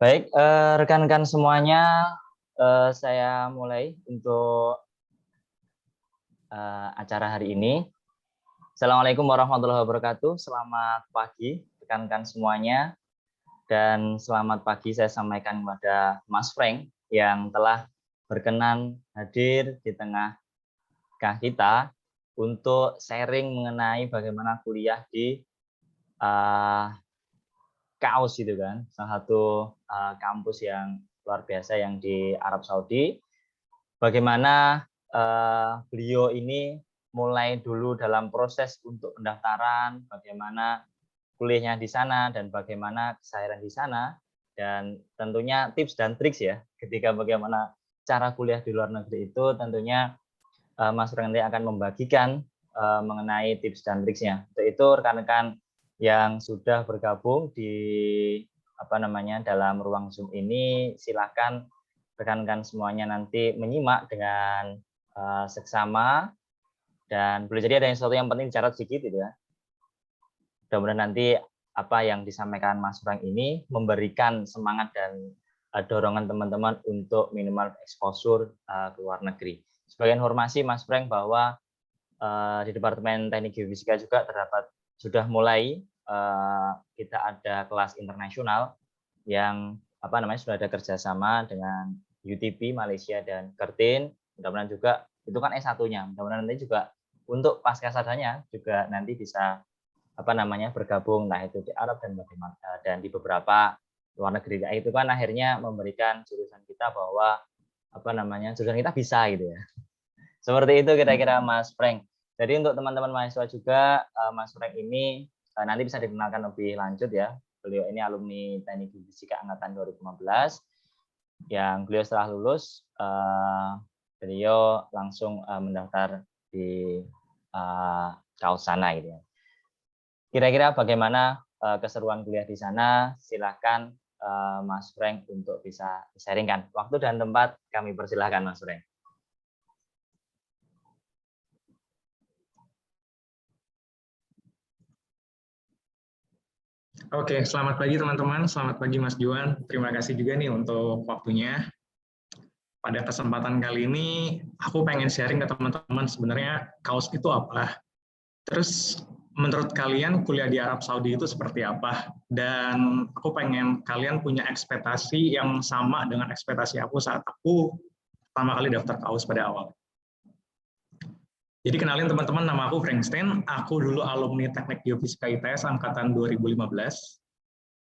Baik, rekan-rekan semuanya, saya mulai untuk acara hari ini. Assalamualaikum warahmatullahi wabarakatuh. Selamat pagi, rekan-rekan semuanya. Dan selamat pagi saya sampaikan kepada Mas Frank yang telah berkenan hadir di tengah kita untuk sharing mengenai bagaimana kuliah di KAUS gitu kan, salah satu kampus yang luar biasa yang di Arab Saudi. Bagaimana beliau ini mulai dulu dalam proses untuk pendaftaran, bagaimana kuliahnya di sana dan bagaimana keseharian di sana, dan tentunya tips dan triks ya ketika bagaimana cara kuliah di luar negeri itu tentunya Mas Rengli akan membagikan mengenai tips dan triksnya. Untuk itu rekan-rekan yang sudah bergabung di dalam ruang Zoom ini, silakan rekan-rekan semuanya nanti menyimak dengan seksama, dan boleh jadi ada yang sesuatu yang penting dicatat sedikit gitu ya. Mudah-mudahan nanti apa yang disampaikan Mas Frank ini memberikan semangat dan dorongan teman-teman untuk minimal exposure ke luar negeri. Sebagai informasi Mas Frank bahwa di Departemen Teknik Geofisika juga sudah mulai kita ada kelas internasional yang sudah ada kerjasama dengan UTP Malaysia dan Kertin. Mudah-mudahan juga itu kan S1-nya. Mudah-mudahan nanti juga untuk pasca sarjana juga nanti bisa bergabung, nah itu di Arab dan di beberapa luar negeri. Nah, itu kan akhirnya memberikan jurusan kita bahwa jurusan kita bisa gitu ya. Seperti itu kira-kira Mas Frank. Jadi untuk teman-teman mahasiswa juga, Mas Frank ini nanti bisa dikenalkan lebih lanjut ya. Beliau ini alumni Teknik Geofisika angkatan 2015. Yang beliau setelah lulus, beliau langsung mendaftar di KAUS sana gitu ya. Kira-kira bagaimana keseruan kuliah di sana? Silakan Mas Frank untuk bisa sharingkan. Waktu dan tempat kami persilahkan Mas Frank. Oke, selamat pagi teman-teman. Selamat pagi Mas Juan. Terima kasih juga nih untuk waktunya. Pada kesempatan kali ini, aku pengen sharing ke teman-teman sebenarnya KAUS itu apa. Terus menurut kalian kuliah di Arab Saudi itu seperti apa? Dan aku pengen kalian punya ekspektasi yang sama dengan ekspektasi aku saat aku pertama kali daftar KAUS pada awal. Jadi kenalin teman-teman, nama aku Frankenstein. Aku dulu alumni Teknik Geofisika ITS angkatan 2015.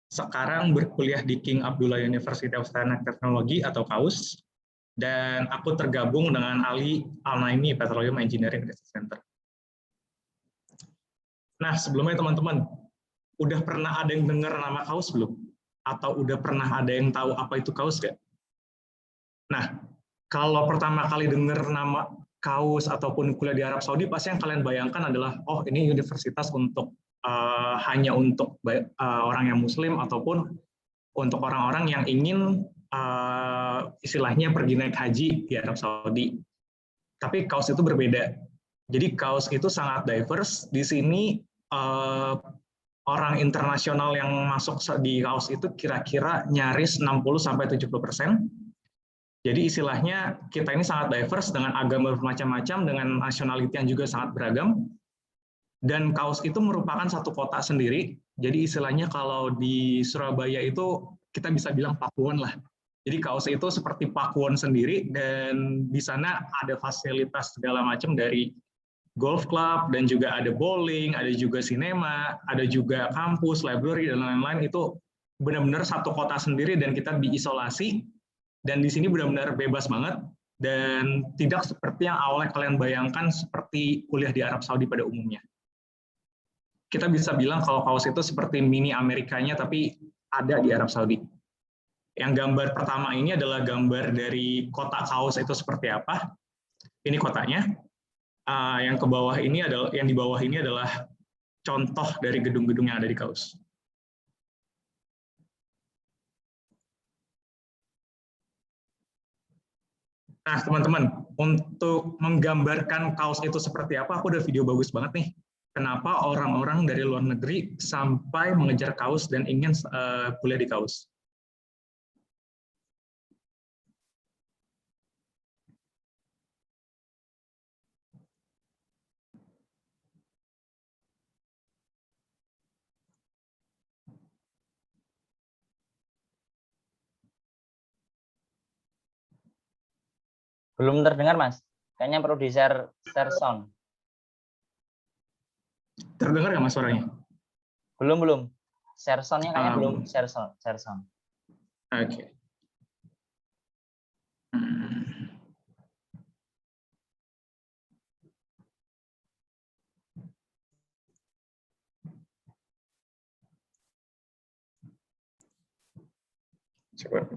Sekarang berkuliah di King Abdullah University of Science and Technology atau KAUS. Dan aku tergabung dengan Ali Al-Naimi Petroleum Engineering Research Center. Nah, sebelumnya teman-teman, udah pernah ada yang dengar nama KAUS belum? Atau udah pernah ada yang tahu apa itu KAUS nggak? Nah, kalau pertama kali dengar nama KAUS ataupun kuliah di Arab Saudi, pasti yang kalian bayangkan adalah, oh ini universitas untuk hanya untuk orang yang Muslim ataupun untuk orang-orang yang ingin istilahnya pergi naik haji di Arab Saudi. Tapi KAUS itu berbeda. Jadi KAUS itu sangat diverse. Di sini orang internasional yang masuk di KAUS itu kira-kira nyaris 60-70%. Jadi istilahnya kita ini sangat diverse dengan agama bermacam-macam, dengan nationality yang juga sangat beragam. Dan KAUS itu merupakan satu kota sendiri. Jadi istilahnya kalau di Surabaya itu kita bisa bilang Pakuwon lah. Jadi KAUS itu seperti Pakuwon sendiri, dan di sana ada fasilitas segala macam dari golf club, dan juga ada bowling, ada juga sinema, ada juga kampus, library, dan lain-lain. Itu benar-benar satu kota sendiri dan kita diisolasi. Dan di sini benar-benar bebas banget, dan tidak seperti yang awalnya kalian bayangkan seperti kuliah di Arab Saudi pada umumnya. Kita bisa bilang kalau KAUS itu seperti mini Amerikanya, tapi ada di Arab Saudi. Yang gambar pertama ini adalah gambar dari kota KAUS itu seperti apa. Ini kotanya. Yang ke bawah ini adalah, yang di bawah ini adalah contoh dari gedung-gedung yang ada di KAUS. Nah, teman-teman, untuk menggambarkan KAUS itu seperti apa, aku ada video bagus banget nih. Kenapa orang-orang dari luar negeri sampai mengejar KAUS dan ingin kuliah di KAUS. Belum terdengar, Mas. Kayaknya perlu di-share sound. Terdengar nggak Mas suaranya? Belum. Share sound-nya kayaknya belum Belum. share sound. Oke. Coba.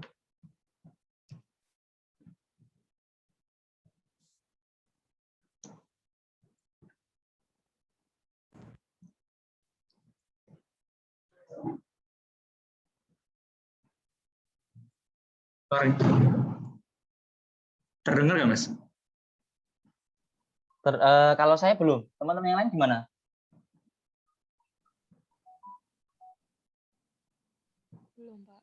Sorry. Terdengar nggak Mas? Kalau saya belum. Teman-teman yang lain gimana? Belum, Pak.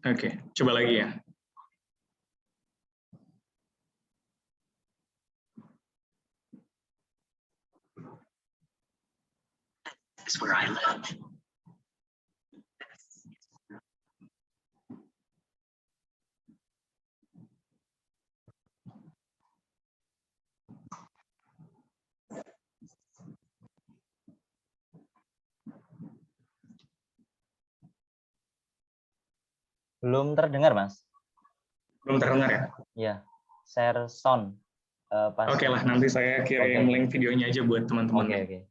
Oke, coba lagi ya. That's where I live. Belum terdengar, Mas. Belum terdengar ya? Ya, share sound. Oke lah, nanti saya kirim link videonya aja buat teman-teman. Oke.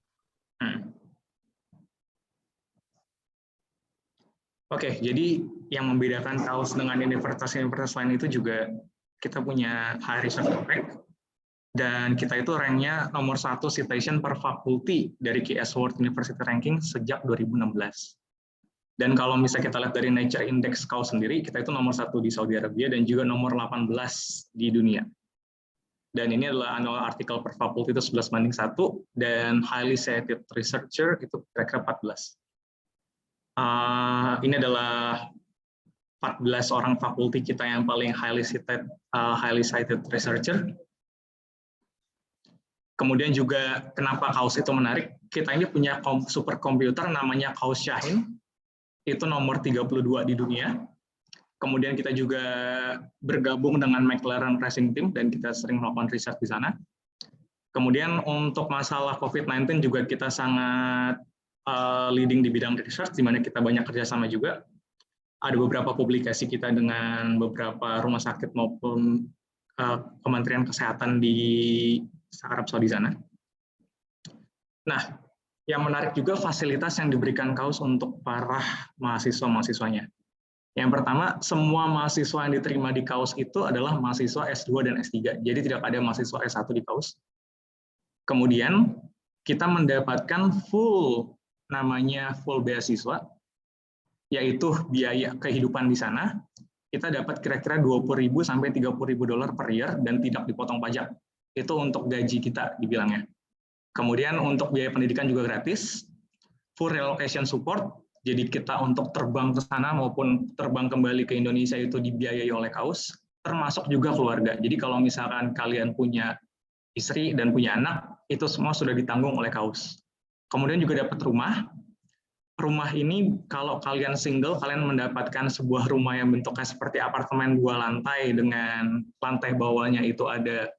Oke, jadi yang membedakan kaus dengan universitas lain itu juga kita punya high research impact, dan kita itu ranknya nomor 1 citation per faculty dari QS World University Ranking sejak 2016. Dan kalau misalnya kita lihat dari Nature Index kaus sendiri, kita itu nomor 1 di Saudi Arabia dan juga nomor 18 di dunia. Dan ini adalah annual artikel per faculty itu 11/1, dan highly cited researcher itu kira-kira 14. Ini adalah 14 orang fakulti kita yang paling highly cited researcher. Kemudian juga kenapa kaus itu menarik, kita ini punya superkomputer namanya Kaus Shaheen, itu nomor 32 di dunia. Kemudian kita juga bergabung dengan McLaren Racing Team dan kita sering melakukan riset di sana. Kemudian untuk masalah COVID-19 juga kita sangat leading di bidang research, di mana kita banyak kerjasama juga. Ada beberapa publikasi kita dengan beberapa rumah sakit maupun Kementerian Kesehatan di Arab Saudi sana. Nah, yang menarik juga fasilitas yang diberikan kaus untuk para mahasiswa-mahasiswanya. Yang pertama, semua mahasiswa yang diterima di kaus itu adalah mahasiswa S2 dan S3, jadi tidak ada mahasiswa S1 di kaus. Kemudian, kita mendapatkan full beasiswa, yaitu biaya kehidupan di sana, kita dapat kira-kira 20.000 sampai 30.000 dolar per year dan tidak dipotong pajak. Itu untuk gaji kita dibilangnya. Kemudian untuk biaya pendidikan juga gratis, full relocation support, jadi kita untuk terbang ke sana maupun terbang kembali ke Indonesia itu dibiayai oleh kaus, termasuk juga keluarga. Jadi kalau misalkan kalian punya istri dan punya anak, itu semua sudah ditanggung oleh kaus. Kemudian juga dapat rumah. Rumah ini kalau kalian single, kalian mendapatkan sebuah rumah yang bentuknya seperti apartemen 2 lantai dengan lantai bawahnya itu ada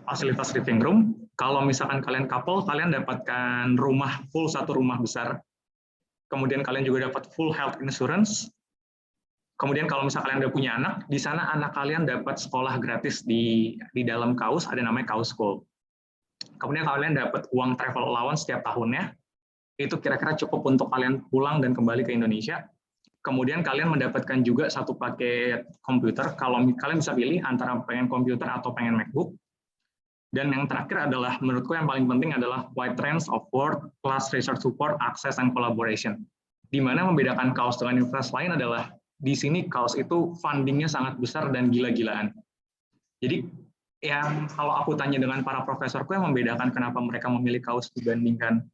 fasilitas living room. Kalau misalkan kalian couple, kalian dapatkan rumah full, satu rumah besar. Kemudian kalian juga dapat full health insurance. Kemudian kalau misalkan kalian udah punya anak, di sana anak kalian dapat sekolah gratis di dalam kaus, ada namanya Kaus School. Kemudian kalian dapat uang travel allowance setiap tahunnya, itu kira-kira cukup untuk kalian pulang dan kembali ke Indonesia. Kemudian kalian mendapatkan juga satu paket komputer, kalau kalian bisa pilih antara pengen komputer atau pengen MacBook. Dan yang terakhir adalah, menurutku yang paling penting adalah wide range of work, class research support, access, and collaboration. Di mana membedakan kaus dengan universitas lain adalah, di sini kaus itu fundingnya sangat besar dan gila-gilaan. Jadi, yang kalau aku tanya dengan para profesorku yang membedakan kenapa mereka memilih kaus dibandingkan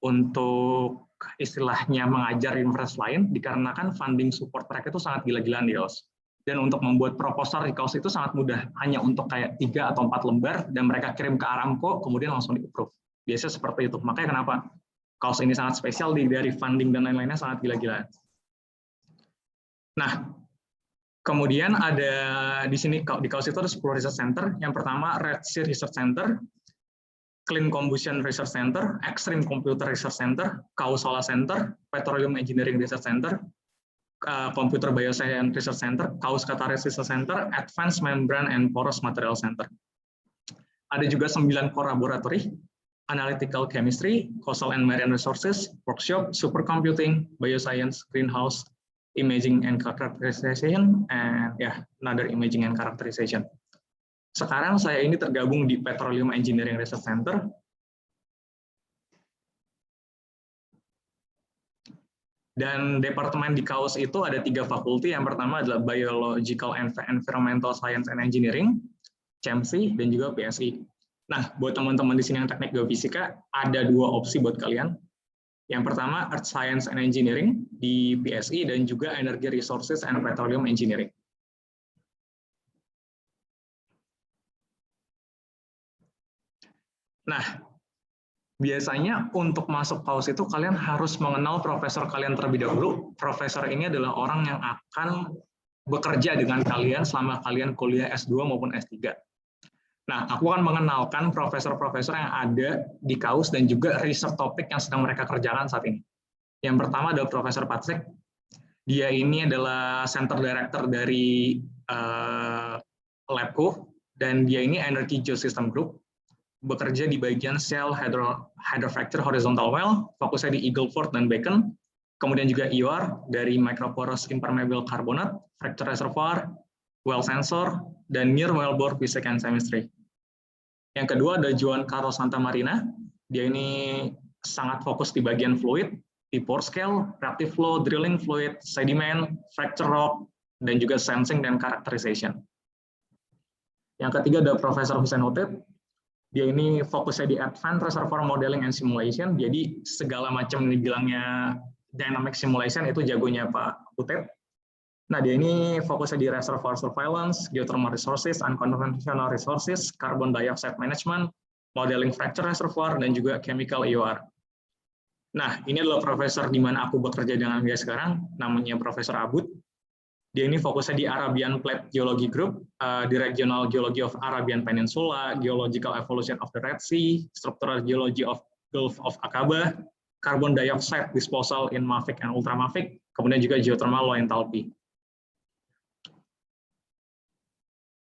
untuk istilahnya mengajar di universitas lain, dikarenakan funding support mereka itu sangat gila-gilaan di kaus. Dan untuk membuat proposal di kaus itu sangat mudah, hanya untuk kayak 3 atau 4 lembar, dan mereka kirim ke Aramco, kemudian langsung di-approve. Biasanya seperti itu. Makanya kenapa kaus ini sangat spesial, dari funding dan lain-lainnya sangat gila-gilaan. Nah, Kemudian ada di sini di KAUS itu ada 10 research center. Yang pertama Red Sea Research Center, Clean Combustion Research Center, Extreme Computer Research Center, KAUS Solar Center, Petroleum Engineering Research Center, Computer Bioscience Research Center, KAUS Catalyst Research Center, Advanced Membrane and Porous Material Center. Ada juga 9 core laboratory, Analytical Chemistry, Coastal and Marine Resources, Workshop, Supercomputing, Bioscience, Greenhouse, Imaging and Characterization, and another Imaging and Characterization. Sekarang saya ini tergabung di Petroleum Engineering Research Center. Dan departemen di KAUS itu ada 3 fakulti. Yang pertama adalah Biological and Environmental Science and Engineering, CEMSI, dan juga PSI. Nah, buat teman-teman di sini yang teknik geofisika, ada 2 opsi buat kalian. Yang pertama, Earth Science and Engineering di PSI, dan juga Energy Resources and Petroleum Engineering. Nah, biasanya untuk masuk KAUS itu kalian harus mengenal profesor kalian terlebih dahulu. Profesor ini adalah orang yang akan bekerja dengan kalian selama kalian kuliah S2 maupun S3. Nah, aku akan mengenalkan profesor-profesor yang ada di KAUS dan juga research topik yang sedang mereka kerjakan saat ini. Yang pertama adalah Profesor Patrick. Dia ini adalah Center Director dari Labco, dan dia ini Energy Geosystem Group, bekerja di bagian Shell Hydrofracture Horizontal Well, fokusnya di Eagle Ford dan Bacon. Kemudian juga EOR dari Microporous Impermeable Carbonate, Fracture Reservoir, Well Sensor, dan Near Wellbore Physics and Chemistry. Yang kedua ada Juan Carlos Santa Marina. Dia ini sangat fokus di bagian fluid, di pore scale, reactive flow, drilling fluid, sediment, fracture rock, dan juga sensing dan characterization. Yang ketiga ada Profesor Hussein Hotep. Dia ini fokusnya di Advanced Reservoir Modeling and Simulation. Jadi segala macam dibilangnya dynamic simulation itu jagonya Pak Hotep. Nah, dia ini fokusnya di reservoir surveillance, geothermal resources, unconventional resources, carbon dioxide management, modeling fracture reservoir, dan juga chemical EOR. Nah, ini adalah profesor di mana aku bekerja dengan dia sekarang, namanya Profesor Abud. Dia ini fokusnya di Arabian Plate Geology Group, di Regional Geology of Arabian Peninsula, Geological Evolution of the Red Sea, Structural Geology of Gulf of Aqaba, Carbon Dioxide Disposal in Mafic and Ultramafic, kemudian juga Geothermal Low Enthalpy.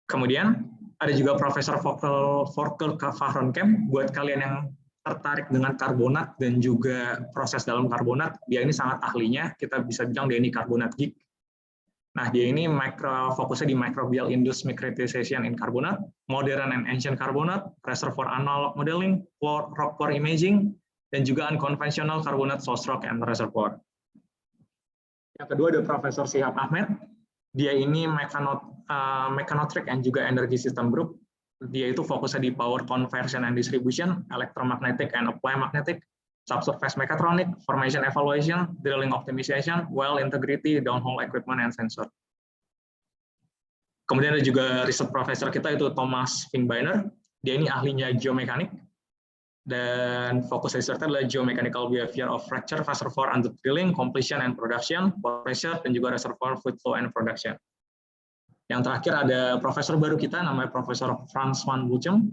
Kemudian ada juga Profesor Volker Fahrenkamp. Buat kalian yang tertarik dengan karbonat dan juga proses dalam karbonat, dia ini sangat ahlinya. Kita bisa bilang dia ini karbonat geek. Nah, dia ini fokusnya di microbial induced mineralization in carbonate, modern and ancient carbonate, reservoir analog modeling, rock core imaging, dan juga unconventional carbonate source rock and reservoir. Yang kedua ada Profesor Shihab Ahmed. Dia ini Mechanotric and juga Energy System Group. Dia itu fokusnya di power conversion and distribution, electromagnetic and applied magnetic, subsurface mechatronic, formation evaluation, drilling optimization, well integrity, downhole equipment and sensor. Kemudian ada juga research professor kita itu Thomas Finkbeiner. Dia ini ahlinya geomekanik dan fokus research adalah geomechanical behavior of fracture reservoir under drilling, completion and production, pressure, dan juga reservoir fluid flow and production. Yang terakhir ada profesor baru kita namanya Profesor Frans van Buchem.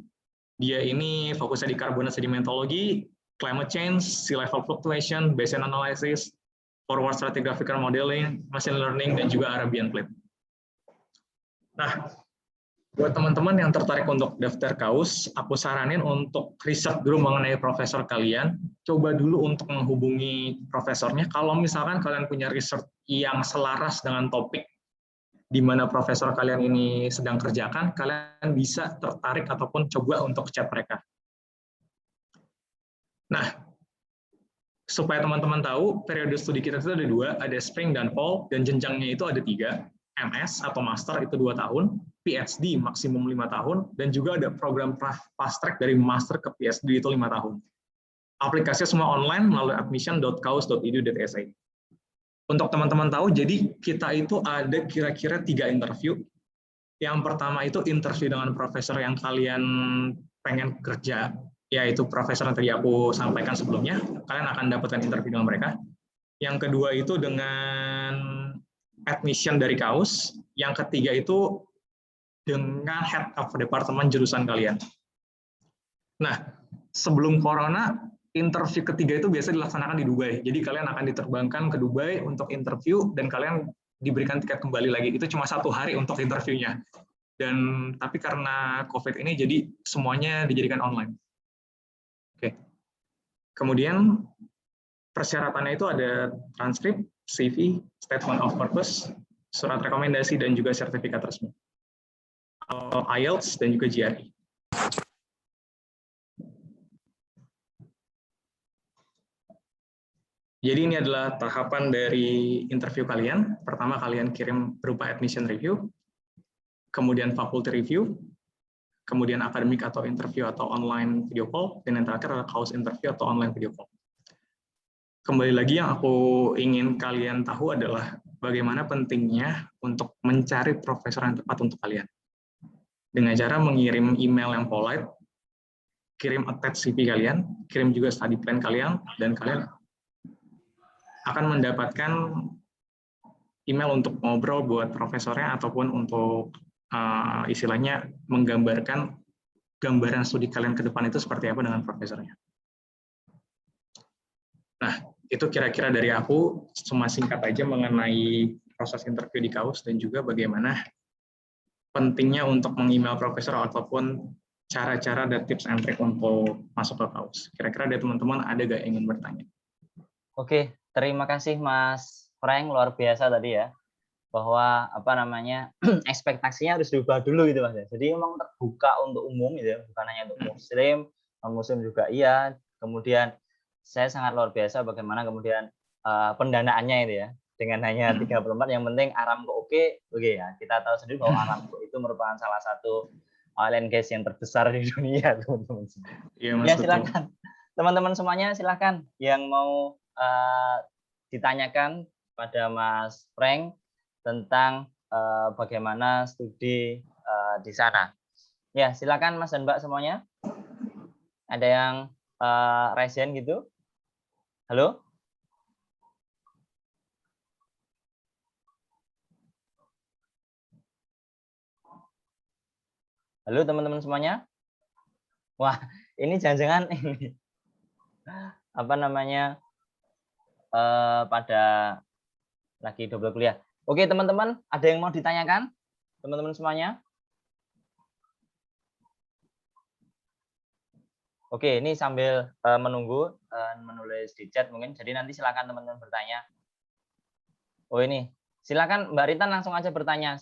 Dia ini fokusnya di carbonate sedimentology, climate change, sea level fluctuation, basin analysis, forward stratigraphical modeling, machine learning, dan juga Arabian Plate. Nah, buat teman-teman yang tertarik untuk daftar KAUS, aku saranin untuk riset dulu mengenai profesor kalian. Coba dulu untuk menghubungi profesornya. Kalau misalkan kalian punya riset yang selaras dengan topik di mana profesor kalian ini sedang kerjakan, kalian bisa tertarik ataupun coba untuk chat mereka. Nah, supaya teman-teman tahu, periode studi kita itu ada 2, ada spring dan fall, dan jenjangnya itu ada 3, MS atau master itu 2 tahun, PhD maksimum 5 tahun, dan juga ada program fast track dari master ke PhD itu 5 tahun. Aplikasinya semua online melalui admission.kaus.edu.sa. Untuk teman-teman tahu, jadi kita itu ada kira-kira 3 interview. Yang pertama itu interview dengan profesor yang kalian pengen kerja, yaitu profesor yang tadi aku sampaikan sebelumnya. Kalian akan dapatkan interview dengan mereka. Yang kedua itu dengan admission dari KAUS, yang ketiga itu dengan head of department jurusan kalian. Nah, sebelum corona, interview ketiga itu biasa dilaksanakan di Dubai. Jadi kalian akan diterbangkan ke Dubai untuk interview dan kalian diberikan tiket kembali lagi. Itu cuma 1 hari untuk interviewnya. Tapi karena COVID ini jadi semuanya dijadikan online. Oke. Kemudian persyaratannya itu ada transkrip, CV, statement of purpose, surat rekomendasi dan juga sertifikat resmi. IELTS dan juga GRE. Jadi ini adalah tahapan dari interview kalian. Pertama kalian kirim berupa admission review, kemudian faculty review, kemudian akademik atau interview atau online video call, dan yang terakhir adalah KAUS interview atau online video call. Kembali lagi yang aku ingin kalian tahu adalah bagaimana pentingnya untuk mencari profesor yang tepat untuk kalian. Dengan cara mengirim email yang polite, kirim attach CV kalian, kirim juga study plan kalian, dan kalian akan mendapatkan email untuk ngobrol buat profesornya ataupun untuk istilahnya menggambarkan gambaran studi kalian ke depan itu seperti apa dengan profesornya. Nah, itu kira-kira dari aku, cuma singkat aja mengenai proses interview di KAUS dan juga bagaimana pentingnya untuk meng-email profesor ataupun cara-cara dan tips and trick untuk masuk ke KAUS. Kira-kira dari teman-teman ada gak yang ingin bertanya? Oke, terima kasih Mas Frank, luar biasa tadi ya. Bahwa ekspektasinya harus diubah dulu gitu Mas. Jadi memang terbuka untuk umum gitu ya, bukan hanya untuk muslim, non-muslim juga iya. Kemudian saya sangat luar biasa bagaimana kemudian pendanaannya itu ya. Dengan hanya 34 yang penting Aramco oke ya. Kita tahu sendiri bahwa Aramco itu merupakan salah satu oil and gas yang terbesar di dunia, teman-teman. Iya, Mas, ya silakan. Teman-teman semuanya silakan yang mau ditanyakan pada Mas Frank tentang bagaimana studi di sana. Ya, silakan Mas dan Mbak semuanya. Ada yang raise hand gitu? Halo? Halo teman-teman semuanya? Wah, ini jangan-jangan ini pada lagi double kuliah. Oke teman-teman, ada yang mau ditanyakan? Teman-teman semuanya? Oke, ini sambil menunggu menulis di chat mungkin. Jadi nanti silakan teman-teman bertanya. Oh ini, silakan Mbak Rintan langsung aja bertanya.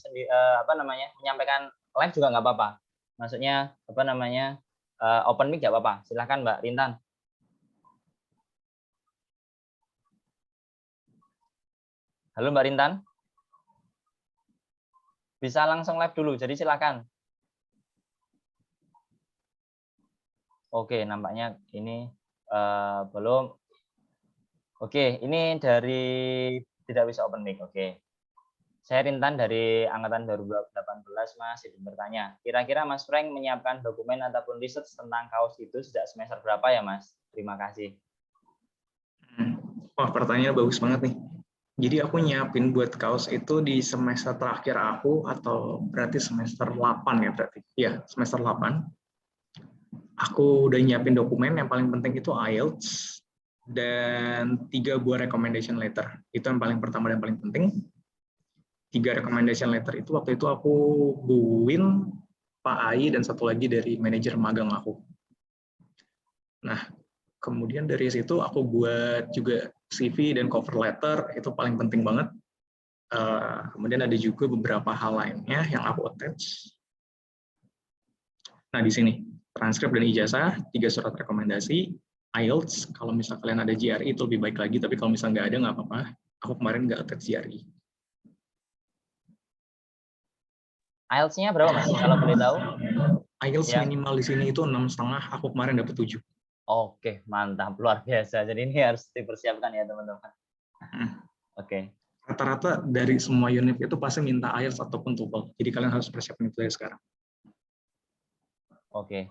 Menyampaikan live juga nggak apa-apa. Maksudnya open mic nggak apa-apa. Silakan Mbak Rintan. Halo Mbak Rintan. Bisa langsung live dulu, jadi silakan. Oke, nampaknya ini belum. Oke, ini dari tidak bisa open mic. Oke. Saya Rintan dari Angkatan 2018, Mas. Izin bertanya. Kira-kira Mas Frank menyiapkan dokumen ataupun research tentang KAUS itu sejak semester berapa ya, Mas? Terima kasih. Wah, pertanyaannya bagus banget nih. Jadi aku nyiapin buat KAUS itu di semester terakhir aku, atau berarti semester 8 ya berarti. Iya, semester 8. Aku udah nyiapin dokumen, yang paling penting itu IELTS, dan 3 buah recommendation letter. Itu yang paling pertama dan paling penting. 3 recommendation letter itu waktu itu aku buin Pak Ai dan satu lagi dari manajer magang aku. Nah, kemudian dari situ aku buat juga CV dan cover letter, itu paling penting banget. Kemudian ada juga beberapa hal lainnya yang aku attach. Nah, di sini transkrip dan ijazah, 3 surat rekomendasi, IELTS, kalau misalnya kalian ada GRE itu lebih baik lagi, tapi kalau misalnya nggak ada nggak apa-apa. Aku kemarin nggak attach GRE. IELTS-nya berapa Mas? Kalau boleh tahu? IELTS ya, minimal di sini itu 6,5, aku kemarin dapat 7. Oke, mantap, luar biasa. Jadi ini harus dipersiapkan ya teman-teman. Oke. Rata-rata dari semua unit itu pasti minta IELTS ataupun TOEFL. Jadi kalian harus persiapkan itu dari sekarang. Oke,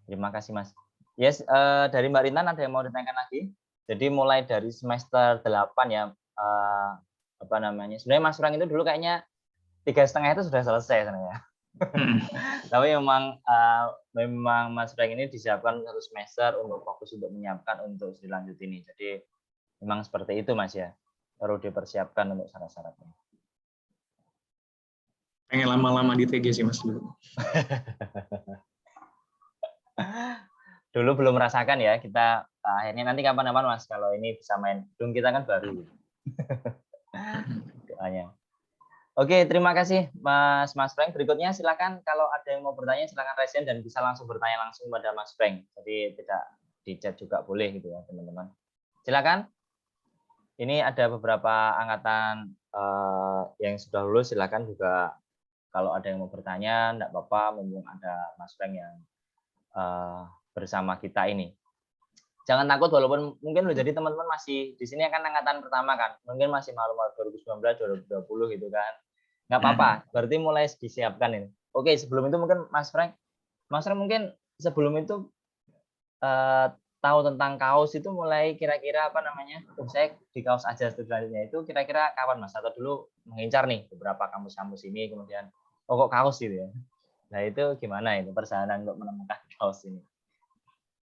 terima kasih Mas. Yes, dari Mbak Rintan ada yang mau ditanyakan lagi? Jadi mulai dari semester 8 ya, apa namanya? Sebenarnya Mas Frank itu dulu kayaknya 3,5 itu sudah selesai sebenarnya. Tapi memang Mas Frank ini disiapkan 1 semester untuk fokus untuk menyiapkan untuk studi lanjut ini. Jadi memang seperti itu Mas ya. Perlu dipersiapkan untuk syarat-syaratnya. Pengen lama-lama di TG sih Mas dulu. Dulu belum merasakan ya, kita akhirnya nanti kapan-kapan Mas kalau ini bisa main. Dong kita kan baru. Doanya. Oke, terima kasih Mas Frank. Berikutnya silakan kalau ada yang mau bertanya silakan raise hand dan bisa langsung bertanya langsung pada Mas Frank. Jadi tidak di chat juga boleh gitu ya, teman-teman. Silakan. Ini ada beberapa angkatan yang sudah lulus, silakan juga kalau ada yang mau bertanya, enggak apa-apa, mumpung ada Mas Frank yang bersama kita ini. Jangan takut walaupun mungkin jadi teman-teman masih di sini kan angkatan pertama kan, mungkin masih malu-malu 2019, 2020 gitu kan. Nggak apa-apa, berarti mulai disiapkan ini. Oke, sebelum itu mungkin Mas Frank mungkin sebelum itu tahu tentang kaos itu mulai kira-kira apa namanya? Saya di kaos aja studi selanjutnya itu kira-kira kapan Mas? Atau dulu mengincar nih beberapa kampus-kampus ini kemudian kok kaos gitu ya. Nah, itu gimana itu perjalanan untuk menemukan kaos ini?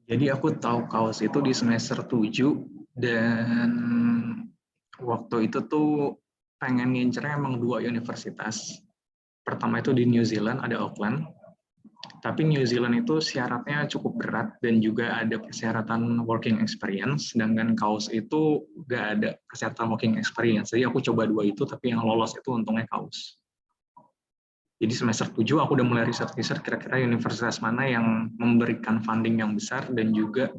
Jadi aku tahu kaos itu di semester 7 dan waktu itu tuh pengen ngincernya emang 2 universitas. Pertama itu di New Zealand, ada Auckland. Tapi New Zealand itu syaratnya cukup berat dan juga ada persyaratan working experience, sedangkan kaos itu nggak ada persyaratan working experience. Jadi aku coba 2 itu, tapi yang lolos itu untungnya kaos. Jadi semester 7 aku udah mulai riset kira-kira universitas mana yang memberikan funding yang besar dan juga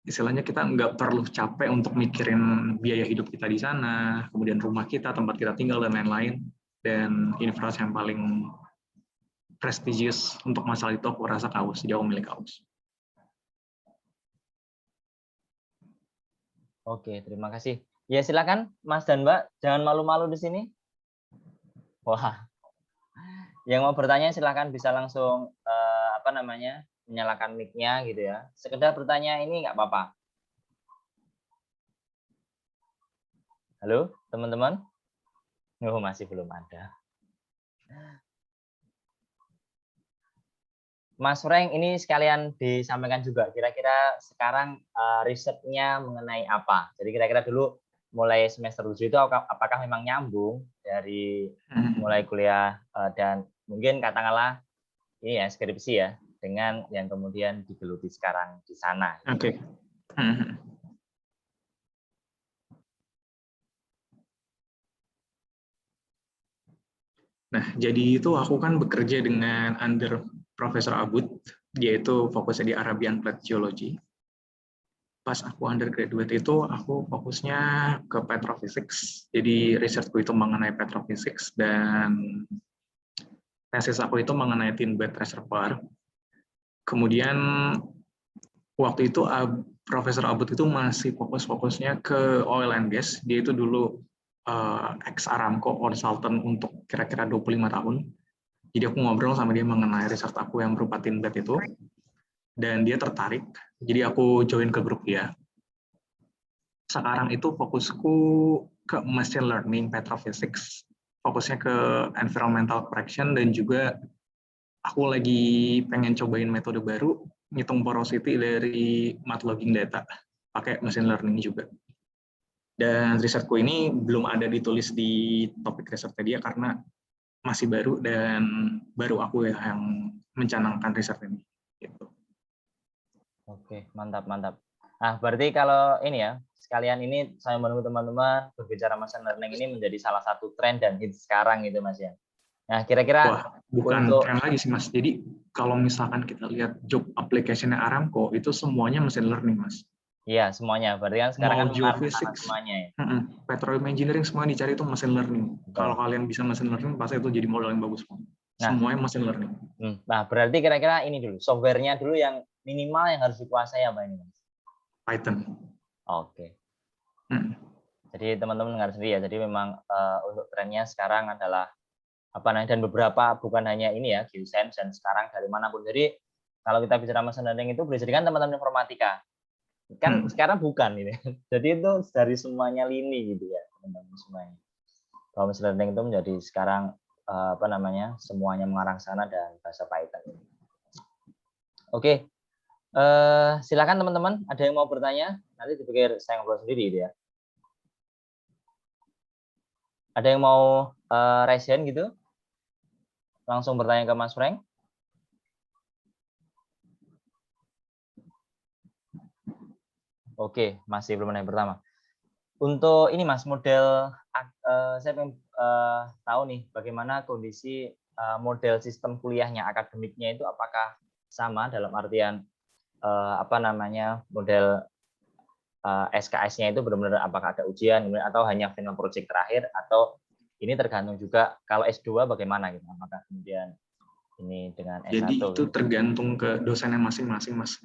istilahnya kita nggak perlu capek untuk mikirin biaya hidup kita di sana, kemudian rumah kita, tempat kita tinggal, dan lain-lain. Dan universitas yang paling prestisius untuk masalah itu aku rasa kaus, jadi aku milih kaus. Oke, terima kasih. Ya silakan Mas dan Mbak, jangan malu-malu di sini. Wah, yang mau bertanya silakan bisa langsung menyalakan mic-nya gitu ya. Sekedar bertanya ini nggak apa-apa. Halo, teman-teman? Oh, masih belum ada. Mas Frank, ini sekalian disampaikan juga. Kira-kira sekarang risetnya mengenai apa? Jadi kira-kira dulu mulai semester 7 itu apakah memang nyambung dari mulai kuliah dan mungkin katakanlah ini ya skripsi ya dengan yang kemudian digeluti sekarang di sana. Oke. Nah, jadi itu aku kan bekerja dengan under Profesor Abud, dia itu fokusnya di Arabian Plate Geology. Pas aku undergraduate itu, aku fokusnya ke petrophysics. Jadi risetku itu mengenai petrophysics dan tesis aku itu mengenai thin bed reservoir. Kemudian waktu itu Profesor Abud itu masih fokusnya ke oil and gas. Dia itu dulu ex Aramco consultant untuk kira-kira 25 tahun. Jadi aku ngobrol sama dia mengenai riset aku yang berupa thin bed itu. Dan dia tertarik. Jadi aku join ke grup dia. Sekarang itu fokusku ke machine learning, petrophysics. Fokusnya ke environmental correction dan juga aku lagi pengen cobain metode baru, ngitung porosity dari mud logging data, pakai machine learning juga. Dan risetku ini belum ada ditulis di topik risetnya dia karena masih baru dan baru aku yang mencanangkan riset ini. Gitu. Oke, mantap. Nah, berarti kalau ini ya, sekalian ini saya menunggu teman-teman berbicara machine learning ini menjadi salah satu tren dan hit sekarang gitu Mas ya. Nah, kira-kira bukan tren lagi sih Mas. Jadi kalau misalkan kita lihat job application-nya Aramco itu semuanya machine learning Mas. Iya, semuanya. Berarti kan sekarang kan geophysics, semuanya ya. Petroleum engineering semua dicari itu machine learning. Kalau kalian bisa machine learning pasti itu jadi modal yang bagus. Semuanya machine learning. Nah, berarti kira-kira ini dulu, software-nya dulu yang minimal yang harus dikuasai apa ini Mas? Python. Oke. Jadi teman-teman dengar sendiri ya. Jadi memang untuk trennya sekarang adalah dan beberapa bukan hanya ini ya, Geoscience dan sekarang dari manapun. Jadi kalau kita bicara machine learning itu boleh jadi kan teman-teman informatika. Kan sekarang bukan ini. Jadi itu dari semuanya lini gitu ya, teman-teman semuanya. bahwa machine learning itu menjadi sekarang semuanya mengarah ke sana dan bahasa Python. Oke, silakan teman-teman, ada yang mau bertanya? Nanti dipikir saya ngobrol sendiri gitu ya. Ada yang mau raise hand gitu? Langsung bertanya ke Mas Frank. Oke, masih belum ada yang pertama. Untuk ini Mas, model saya pengen tahu nih bagaimana kondisi model sistem kuliahnya, akademiknya itu apakah sama dalam artian model SKS-nya itu benar-benar apakah ada ujian atau hanya final project terakhir, atau ini tergantung juga kalau S2 bagaimana gitu, apakah kemudian ini dengan S1. Jadi itu tergantung ke dosennya masing-masing, Mas.